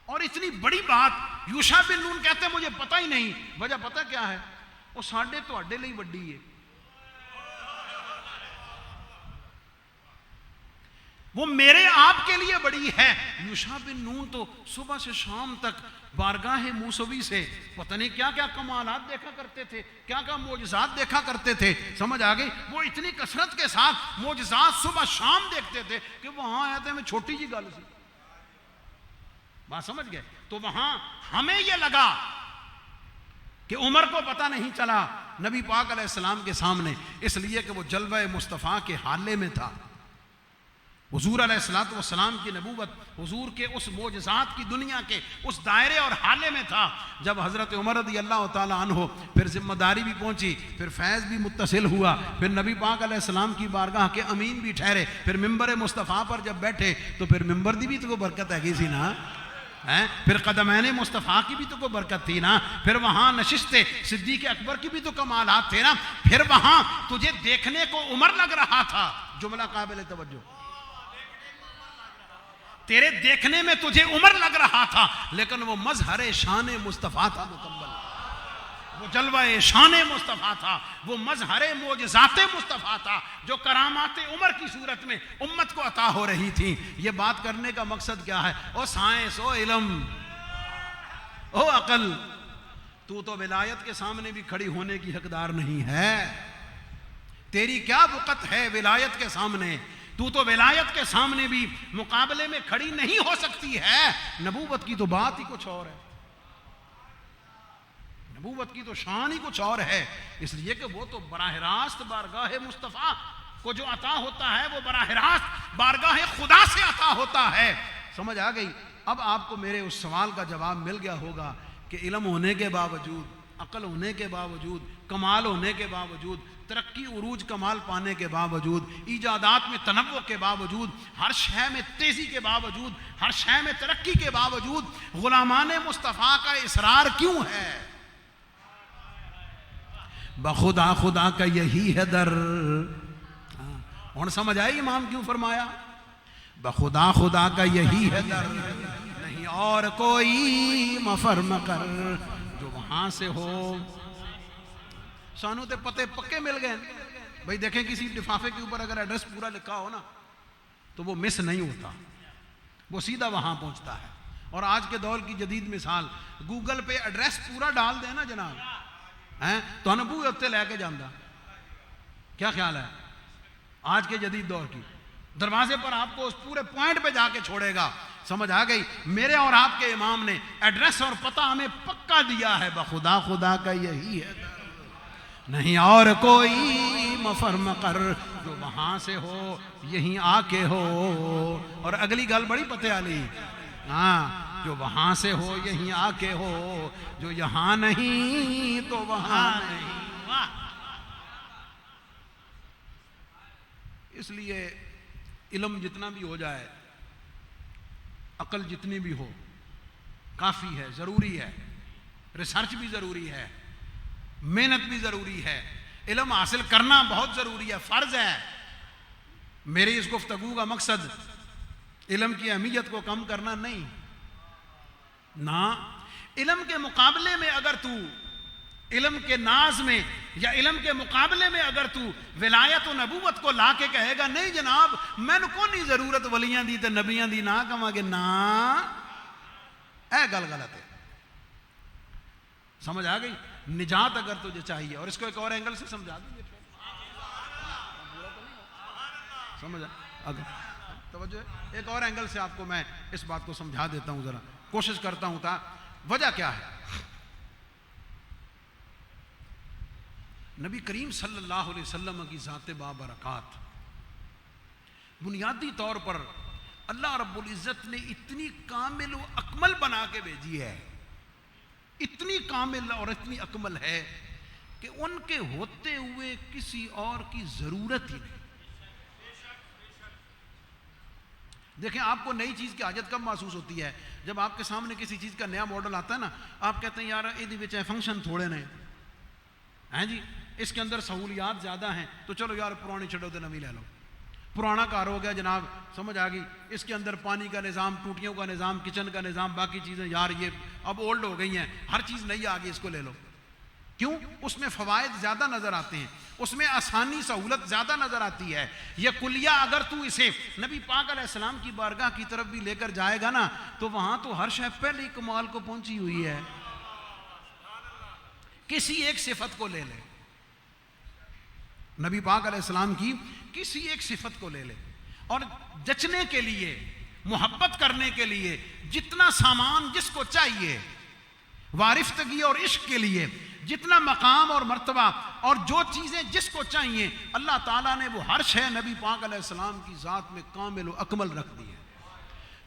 Speaker 1: اور اتنی بڑی بات, یوشع بن نون کہتے ہیں مجھے پتہ ہی نہیں. وجہ پتہ کیا ہے, وہ ساڈے تواڈے لئی وڈی ہے, وہ میرے آپ کے لیے بڑی ہے. یوشع بن نون تو صبح سے شام تک بارگاہ موسوی سے پتہ نہیں کیا کیا کمالات دیکھا کرتے تھے, کیا کیا معجزات دیکھا کرتے تھے, سمجھ آ گئی. وہ اتنی کثرت کے ساتھ معجزات صبح شام دیکھتے تھے کہ وہاں آئے تھے میں چھوٹی جی گل سی, بات سمجھ گئے. تو وہاں ہمیں یہ لگا کہ عمر کو پتہ نہیں چلا نبی پاک علیہ السلام کے سامنے, اس لیے کہ وہ جلوہ مصطفیٰ کے حالے میں تھا. حضور علیہ الصلوۃ والسلام کی نبوت حضور کے اس معجزات کی دنیا کے اس دائرے اور حالے میں تھا. جب حضرت عمر رضی اللہ تعالیٰ عنہ پھر ذمہ داری بھی پہنچی, پھر فیض بھی متصل ہوا, پھر نبی پاک علیہ السلام کی بارگاہ کے امین بھی ٹھہرے, پھر ممبر مصطفیٰ پر جب بیٹھے تو پھر ممبر دی بھی تو کوئی برکت ہے سی نا, پھر قدمین مصطفیٰ کی بھی تو کوئی برکت تھی نا, پھر وہاں نشست صدیق اکبر کی بھی تو کمالات تھے نا, پھر وہاں تجھے دیکھنے کو عمر لگ رہا تھا. جملہ قابل توجہ, تیرے دیکھنے میں تجھے عمر لگ رہا تھا, لیکن وہ مظہر شان مصطفیٰ تھا مکمل, وہ جلوہ شان مصطفیٰ تھا, وہ مظہر معجزات مصطفیٰ تھا, جو کرامات عمر کی صورت میں امت کو عطا ہو رہی تھی. یہ بات کرنے کا مقصد کیا ہے؟ او سائنس, او علم, او عقل, تو ولایت کے سامنے بھی کھڑی ہونے کی حقدار نہیں ہے. تیری کیا وقت ہے ولایت کے سامنے؟ تو ولایت کے سامنے بھی مقابلے میں کھڑی نہیں ہو سکتی ہے. نبوت کی تو بات ہی کچھ اور ہے, نبوت کی تو شان ہی کچھ اور ہے, اس لیے کہ وہ تو براہ راست بارگاہ مصطفیٰ کو جو عطا ہوتا ہے وہ براہ راست بارگاہ خدا سے عطا ہوتا ہے. سمجھ آ گئی؟ اب آپ کو میرے اس سوال کا جواب مل گیا ہوگا کہ علم ہونے کے باوجود, عقل ہونے کے باوجود, کمال ہونے کے باوجود, ترقی عروج کمال پانے کے باوجود, ایجادات میں تنوع کے باوجود, ہر شے میں تیزی کے باوجود, ہر شے میں ترقی کے باوجود, غلامان مصطفیٰ کا اصرار کیوں ہے؟ بخدا خدا کا یہی ہے در. اور سمجھ آئی امام کیوں فرمایا بخدا خدا کا یہی ہے در, نہیں اور کوئی مفر مکر جو وہاں سے ہو. سانو تے پتے پکے مل گئے بھائی. دیکھیں کسی لفافے کے اوپر اگر ایڈریس پورا لکھا ہو نا تو وہ مس نہیں ہوتا, وہ سیدھا وہاں پہنچتا ہے. اور آج کے دور کی جدید مثال, گوگل پہ ایڈریس پورا ڈال دیں نا جناب, تو نبو اتنے لے کے جاندہ. کیا خیال ہے آج کے جدید دور کی؟ دروازے پر آپ کو اس پورے پوائنٹ پہ جا کے چھوڑے گا. سمجھ آ گئی؟ میرے اور آپ کے امام نے ایڈریس اور پتہ ہمیں پکا دیا ہے, بخدا خدا کا یہی ہے, نہیں اور کوئی مفر مقر جو وہاں سے ہو یہیں آ کے ہو. اور اگلی گل بڑی پتے والی, ہاں, جو وہاں سے ہو یہیں آ کے ہو, جو یہاں نہیں تو وہاں نہیں. اس لیے علم جتنا بھی ہو جائے, عقل جتنی بھی ہو, کافی ہے, ضروری ہے. ریسرچ بھی ضروری ہے, محنت بھی ضروری ہے, علم حاصل کرنا بہت ضروری ہے, فرض ہے. میری اس گفتگو کا مقصد علم کی اہمیت کو کم کرنا نہیں. نہ علم کے مقابلے میں اگر تو علم کے ناز میں یا علم کے مقابلے میں اگر تو ولایت و نبوت کو لا کے کہے گا نہیں جناب میں کو نہیں ضرورت ولیاں دی تے نبیاں دی, نہ کہاں گے نا, اے گل غلط ہے. سمجھ آ گئی؟ نجات اگر تجھے چاہیے, اور اس کو ایک اور اینگل سے سمجھا دیں گے, سمجھ اگر توجہ ایک اور اینگل سے آپ کو میں اس بات کو سمجھا دیتا ہوں, ذرا کوشش کرتا ہوں. تا وجہ کیا ہے؟ نبی کریم صلی اللہ علیہ وسلم کی ذات بابرکات بنیادی طور پر اللہ رب العزت نے اتنی کامل و اکمل بنا کے بھیجی ہے اتنی کامل اور اتنی اکمل ہے کہ ان کے ہوتے ہوئے کسی اور کی ضرورت ہی نہیں. دیکھیں آپ کو نئی چیز کی حاجت کب محسوس ہوتی ہے؟ جب آپ کے سامنے کسی چیز کا نیا ماڈل آتا ہے نا, آپ کہتے ہیں یار یہ فنکشن تھوڑے نے ہیں جی, اس کے اندر سہولیات زیادہ ہیں, تو چلو یار پرانی چھڑو تو نوی لے لو. پرانا کار ہو گیا جناب, سمجھ آ گئی, اس کے اندر پانی کا نظام, ٹوٹیوں کا نظام, کچن کا نظام, باقی چیزیں یار یہ اب اولڈ ہو گئی ہیں, ہر چیز نئی آ گئی, اس کو لے لو. کیوں؟ اس میں فوائد زیادہ نظر آتے ہیں, اس میں آسانی سہولت زیادہ نظر آتی ہے. یہ کلیہ اگر تو اسے نبی پاک علیہ السلام کی بارگاہ کی طرف بھی لے کر جائے گا نا, تو وہاں تو ہر شے پہلے کمال کو پہنچی ہوئی ہے. کسی ایک صفت کو لے لے, نبی پاک علیہ السلام کی کسی ایک صفت کو لے لے, اور جچنے کے لیے, محبت کرنے کے لیے جتنا سامان جس کو چاہیے, وارفتگی اور عشق کے لیے جتنا مقام اور مرتبہ اور جو چیزیں جس کو چاہیے, اللہ تعالیٰ نے وہ ہر شے نبی پاک علیہ السلام کی ذات میں کامل و اکمل رکھ دی ہے.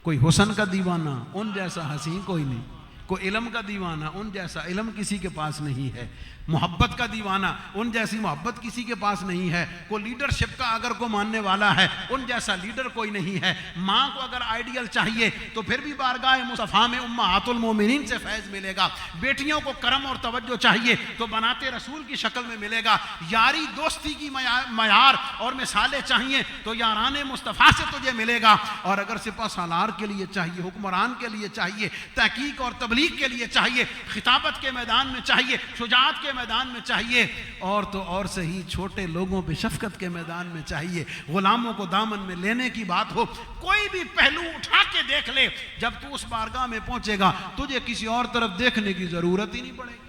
Speaker 1: کوئی حسن کا دیوانہ ان جیسا حسین کوئی نہیں, کوئی علم کا دیوانہ ان جیسا علم کسی کے پاس نہیں ہے, محبت کا دیوانہ ان جیسی محبت کسی کے پاس نہیں ہے, کوئی لیڈرشپ کا اگر کو ماننے والا ہے ان جیسا لیڈر کوئی نہیں ہے. ماں کو اگر آئیڈیل چاہیے تو پھر بھی بارگاہ مصطفیٰ میں امہات المومنین سے فیض ملے گا. بیٹیوں کو کرم اور توجہ چاہیے تو بناتے رسول کی شکل میں ملے گا. یاری دوستی کی معیار اور مثالیں چاہیے تو یاران مصطفیٰ سے تجھے ملے گا. اور اگر سپہ سالار کے لیے چاہیے, حکمران کے لیے چاہیے, تحقیق اور تبلیغ کے لیے چاہیے, خطابت کے میدان میں چاہیے, شجاعت کے میدان میں چاہیے, اور تو اور صحیح چھوٹے لوگوں پہ شفقت کے میدان میں چاہیے, غلاموں کو دامن میں لینے کی بات ہو, کوئی بھی پہلو اٹھا کے دیکھ لے, جب تو اس بارگاہ میں پہنچے گا تجھے کسی اور طرف دیکھنے کی ضرورت ہی نہیں پڑے گی.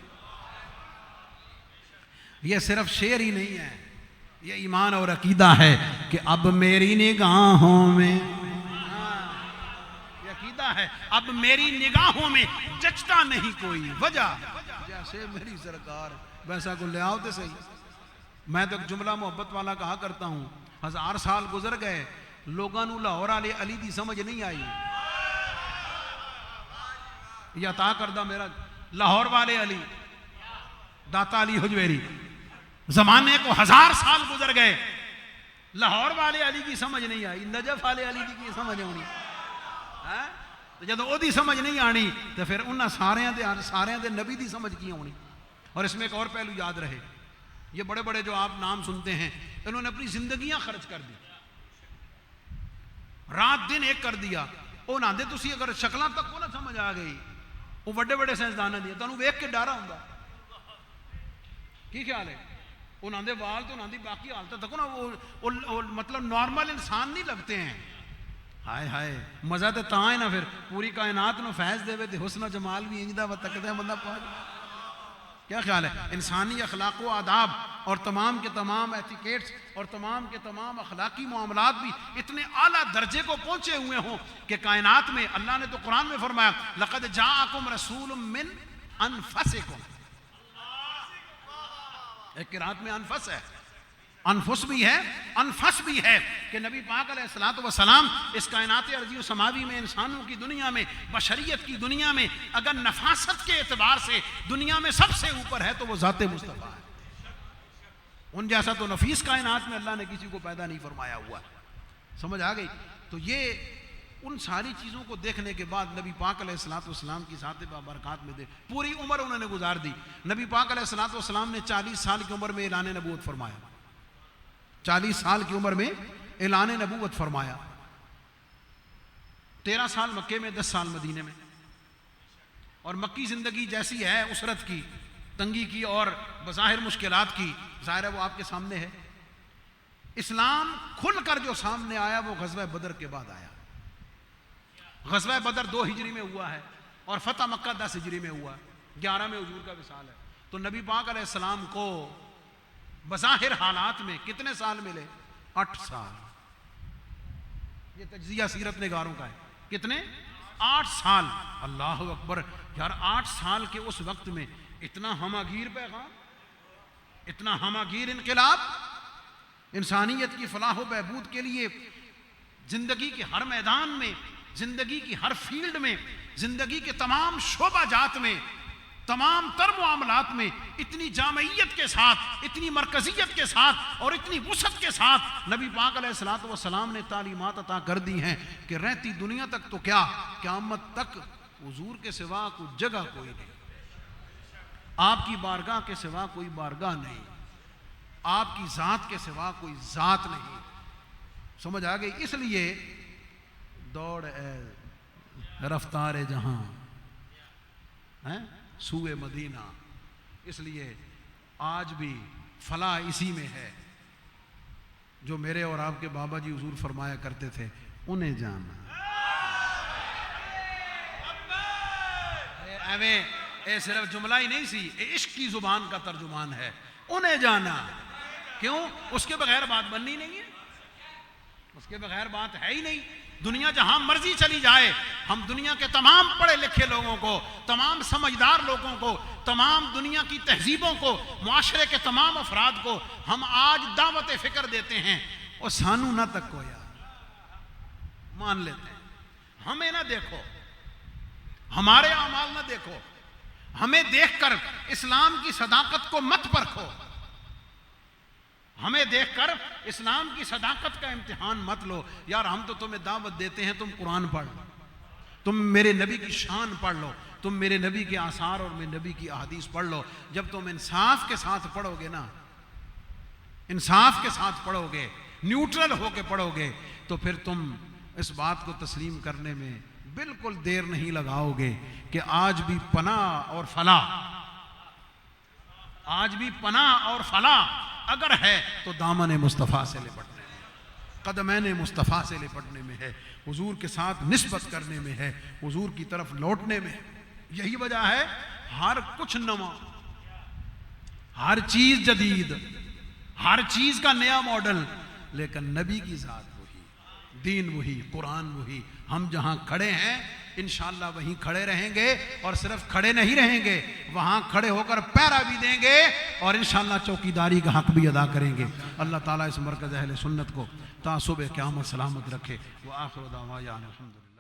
Speaker 1: یہ صرف شعر ہی نہیں ہے, یہ ایمان اور عقیدہ ہے کہ اب میری نگاہوں میں, یہ عقیدہ ہے, اب میری نگاہوں میں جچتا نہیں کوئی, وجہ جیسے میری سرکار ویسا کو لے آؤ تو صحیح. میں تو ایک جملہ محبت والا کہا کرتا ہوں, 1000 سال گزر گئے, لوگاں نو لاہور والے علی دی سمجھ نہیں آئی. یہ عطا کردہ میرا لاہور والے علی, داتا علی حجویری, زمانے کو 1000 سال گزر گئے, لاہور والے علی کی سمجھ نہیں آئی, نجف والے علی کی سمجھ آنی, جب وہ دی سمجھ نہیں آنی تو پھر انہاں سارے دے نبی دی سمجھ کی ہونی. اور اس میں ایک اور پہلو یاد رہے, یہ بڑے بڑے جو آپ نام سنتے ہیں انہوں نے اپنی زندگیاں خرچ کر دی, رات دن ایک کر دیا. وہ نہ دے تسی اگر شکلاں تک کو نہ سمجھ آ گئی, وہ بڑے بڑے سائنسدان دیا تانوں ویکھ کے ڈارا ہوندا کی خیال ہے, وہ نہ دے وال تو نہ دی باقی حالت تک نا وہ مطلب نارمل انسان نہیں لگتے ہیں. ہائے ہائے مزہ تو تاں ہے نا, پھر پوری کائنات نو فیض دے تے حسن و جمال بھی انجدا و تکدے ہیں بندہ پہنچ. کیا خیال ہے؟ انسانی اخلاق و آداب اور تمام کے تمام ایتیکیٹس اور تمام کے تمام اخلاقی معاملات بھی اتنے اعلیٰ درجے کو پہنچے ہوئے ہوں کہ کائنات میں اللہ نے تو قرآن میں فرمایا لقد جاءکم رسول من انفسکم, ایک قرات میں انفس ہے, انفس بھی ہے, انفس بھی ہے کہ نبی پاک علیہ الصلوۃ والسلام اس کائنات ارضی و سماوی میں, انسانوں کی دنیا میں, بشریت کی دنیا میں اگر نفاست کے اعتبار سے دنیا میں سب سے اوپر ہے تو وہ ذات مصطفیٰ ہے. ان جیسا تو نفیس کائنات میں اللہ نے کسی کو پیدا نہیں فرمایا ہوا. سمجھ آ گئی؟ تو یہ ان ساری چیزوں کو دیکھنے کے بعد نبی پاک علیہ الصلوۃ والسلام کی ذات بابرکات میں پوری عمر انہوں نے گزار دی. نبی پاک علیہ الصلوۃ والسلام نے 40 سال کی عمر میں اعلان نبوت فرمایا, 40 سال کی عمر میں اعلان نبوت فرمایا, 13 سال مکے میں, 10 سال مدینے میں. اور مکی زندگی جیسی ہے, اسرت کی, تنگی کی اور بظاہر مشکلات کی, ظاہر ہے وہ آپ کے سامنے ہے. اسلام کھل کر جو سامنے آیا وہ غزوہ بدر کے بعد آیا. غزوہ بدر 2 ہجری میں ہوا ہے اور فتح مکہ 10 ہجری میں ہوا, 11 میں حضور کا وصال ہے. تو نبی پاک علیہ السلام کو بظاہر حالات میں کتنے سال ملے؟ 8 سال. یہ تجزیہ سیرت نگاروں کا ہے. کتنے؟ 8 سال. اللہ اکبر یار, 8 سال کے اس وقت میں اتنا ہماگیر پیغام, اتنا ہماگیر انقلاب, انسانیت کی فلاح و بہبود کے لیے زندگی کے ہر میدان میں, زندگی کی ہر فیلڈ میں, زندگی کے تمام شعبہ جات میں تمام تر معاملات میں اتنی جامعیت کے ساتھ، اتنی مرکزیت کے ساتھ اور اتنی وسعت کے ساتھ نبی پاک علیہ الصلوۃ والسلام نے تعلیمات عطا کر دی ہیں کہ رہتی دنیا تک تو کیا، قیامت تک حضور کے سوا کوئی جگہ کوئی نہیں، آپ کی بارگاہ کے سوا کوئی بارگاہ نہیں، آپ کی ذات کے سوا کوئی ذات نہیں۔ سمجھ آ گئی؟ اس لیے دوڑ اے رفتار جہاں سوئے مدینہ، اس لیے آج بھی فلاح اسی میں ہے جو میرے اور آپ کے بابا جی حضور فرمایا کرتے تھے، انہیں جانا۔ اے صرف جملہ ہی نہیں سی، اے عشق کی زبان کا ترجمان ہے، انہیں جانا۔ کیوں؟ اس کے بغیر بات بننی نہیں ہے، اس کے بغیر بات ہے ہی نہیں۔ دنیا جہاں مرضی چلی جائے، ہم دنیا کے تمام پڑھے لکھے لوگوں کو، تمام سمجھدار لوگوں کو، تمام دنیا کی تہذیبوں کو، معاشرے کے تمام افراد کو ہم آج دعوت فکر دیتے ہیں، اور سانو نہ تک کو یار مان لیتے ہیں۔ ہمیں نہ دیکھو، ہمارے اعمال نہ دیکھو، ہمیں دیکھ کر اسلام کی صداقت کو مت پرکھو، ہمیں دیکھ کر اسلام کی صداقت کا امتحان مت لو۔ یار ہم تو تمہیں دعوت دیتے ہیں، تم قرآن پڑھ لو، تم میرے نبی کی شان پڑھ لو، تم میرے نبی کے آثار اور میرے نبی کی احادیث پڑھ لو۔ جب تم انصاف کے ساتھ پڑھو گے نا، انصاف کے ساتھ پڑھو گے، نیوٹرل ہو کے پڑھو گے، تو پھر تم اس بات کو تسلیم کرنے میں بالکل دیر نہیں لگاؤ گے کہ آج بھی پناہ اور فلاح، آج بھی پناہ اور فلاح اگر ہے تو دامن مصطفیٰ سے لپٹنے میں، قدمین مصطفیٰ سے لپٹنے میں ہے، حضور کے ساتھ نسبت کرنے میں ہے، حضور کی طرف لوٹنے میں ہے۔ یہی وجہ ہے ہر کچھ نواں، ہر چیز جدید، ہر چیز کا نیا ماڈل، لیکن نبی کی ذات وہی، دین وہی، قرآن وہی۔ ہم جہاں کھڑے ہیں انشاءاللہ وہیں کھڑے رہیں گے، اور صرف کھڑے نہیں رہیں گے، وہاں کھڑے ہو کر پہرا بھی دیں گے، اور انشاءاللہ چوکیداری کا حق بھی ادا کریں گے۔ اللہ تعالیٰ اس مرکز اہل سنت کو تا صبح قیامت سلامت رکھے۔ وآخر دعوانا الحمدللہ۔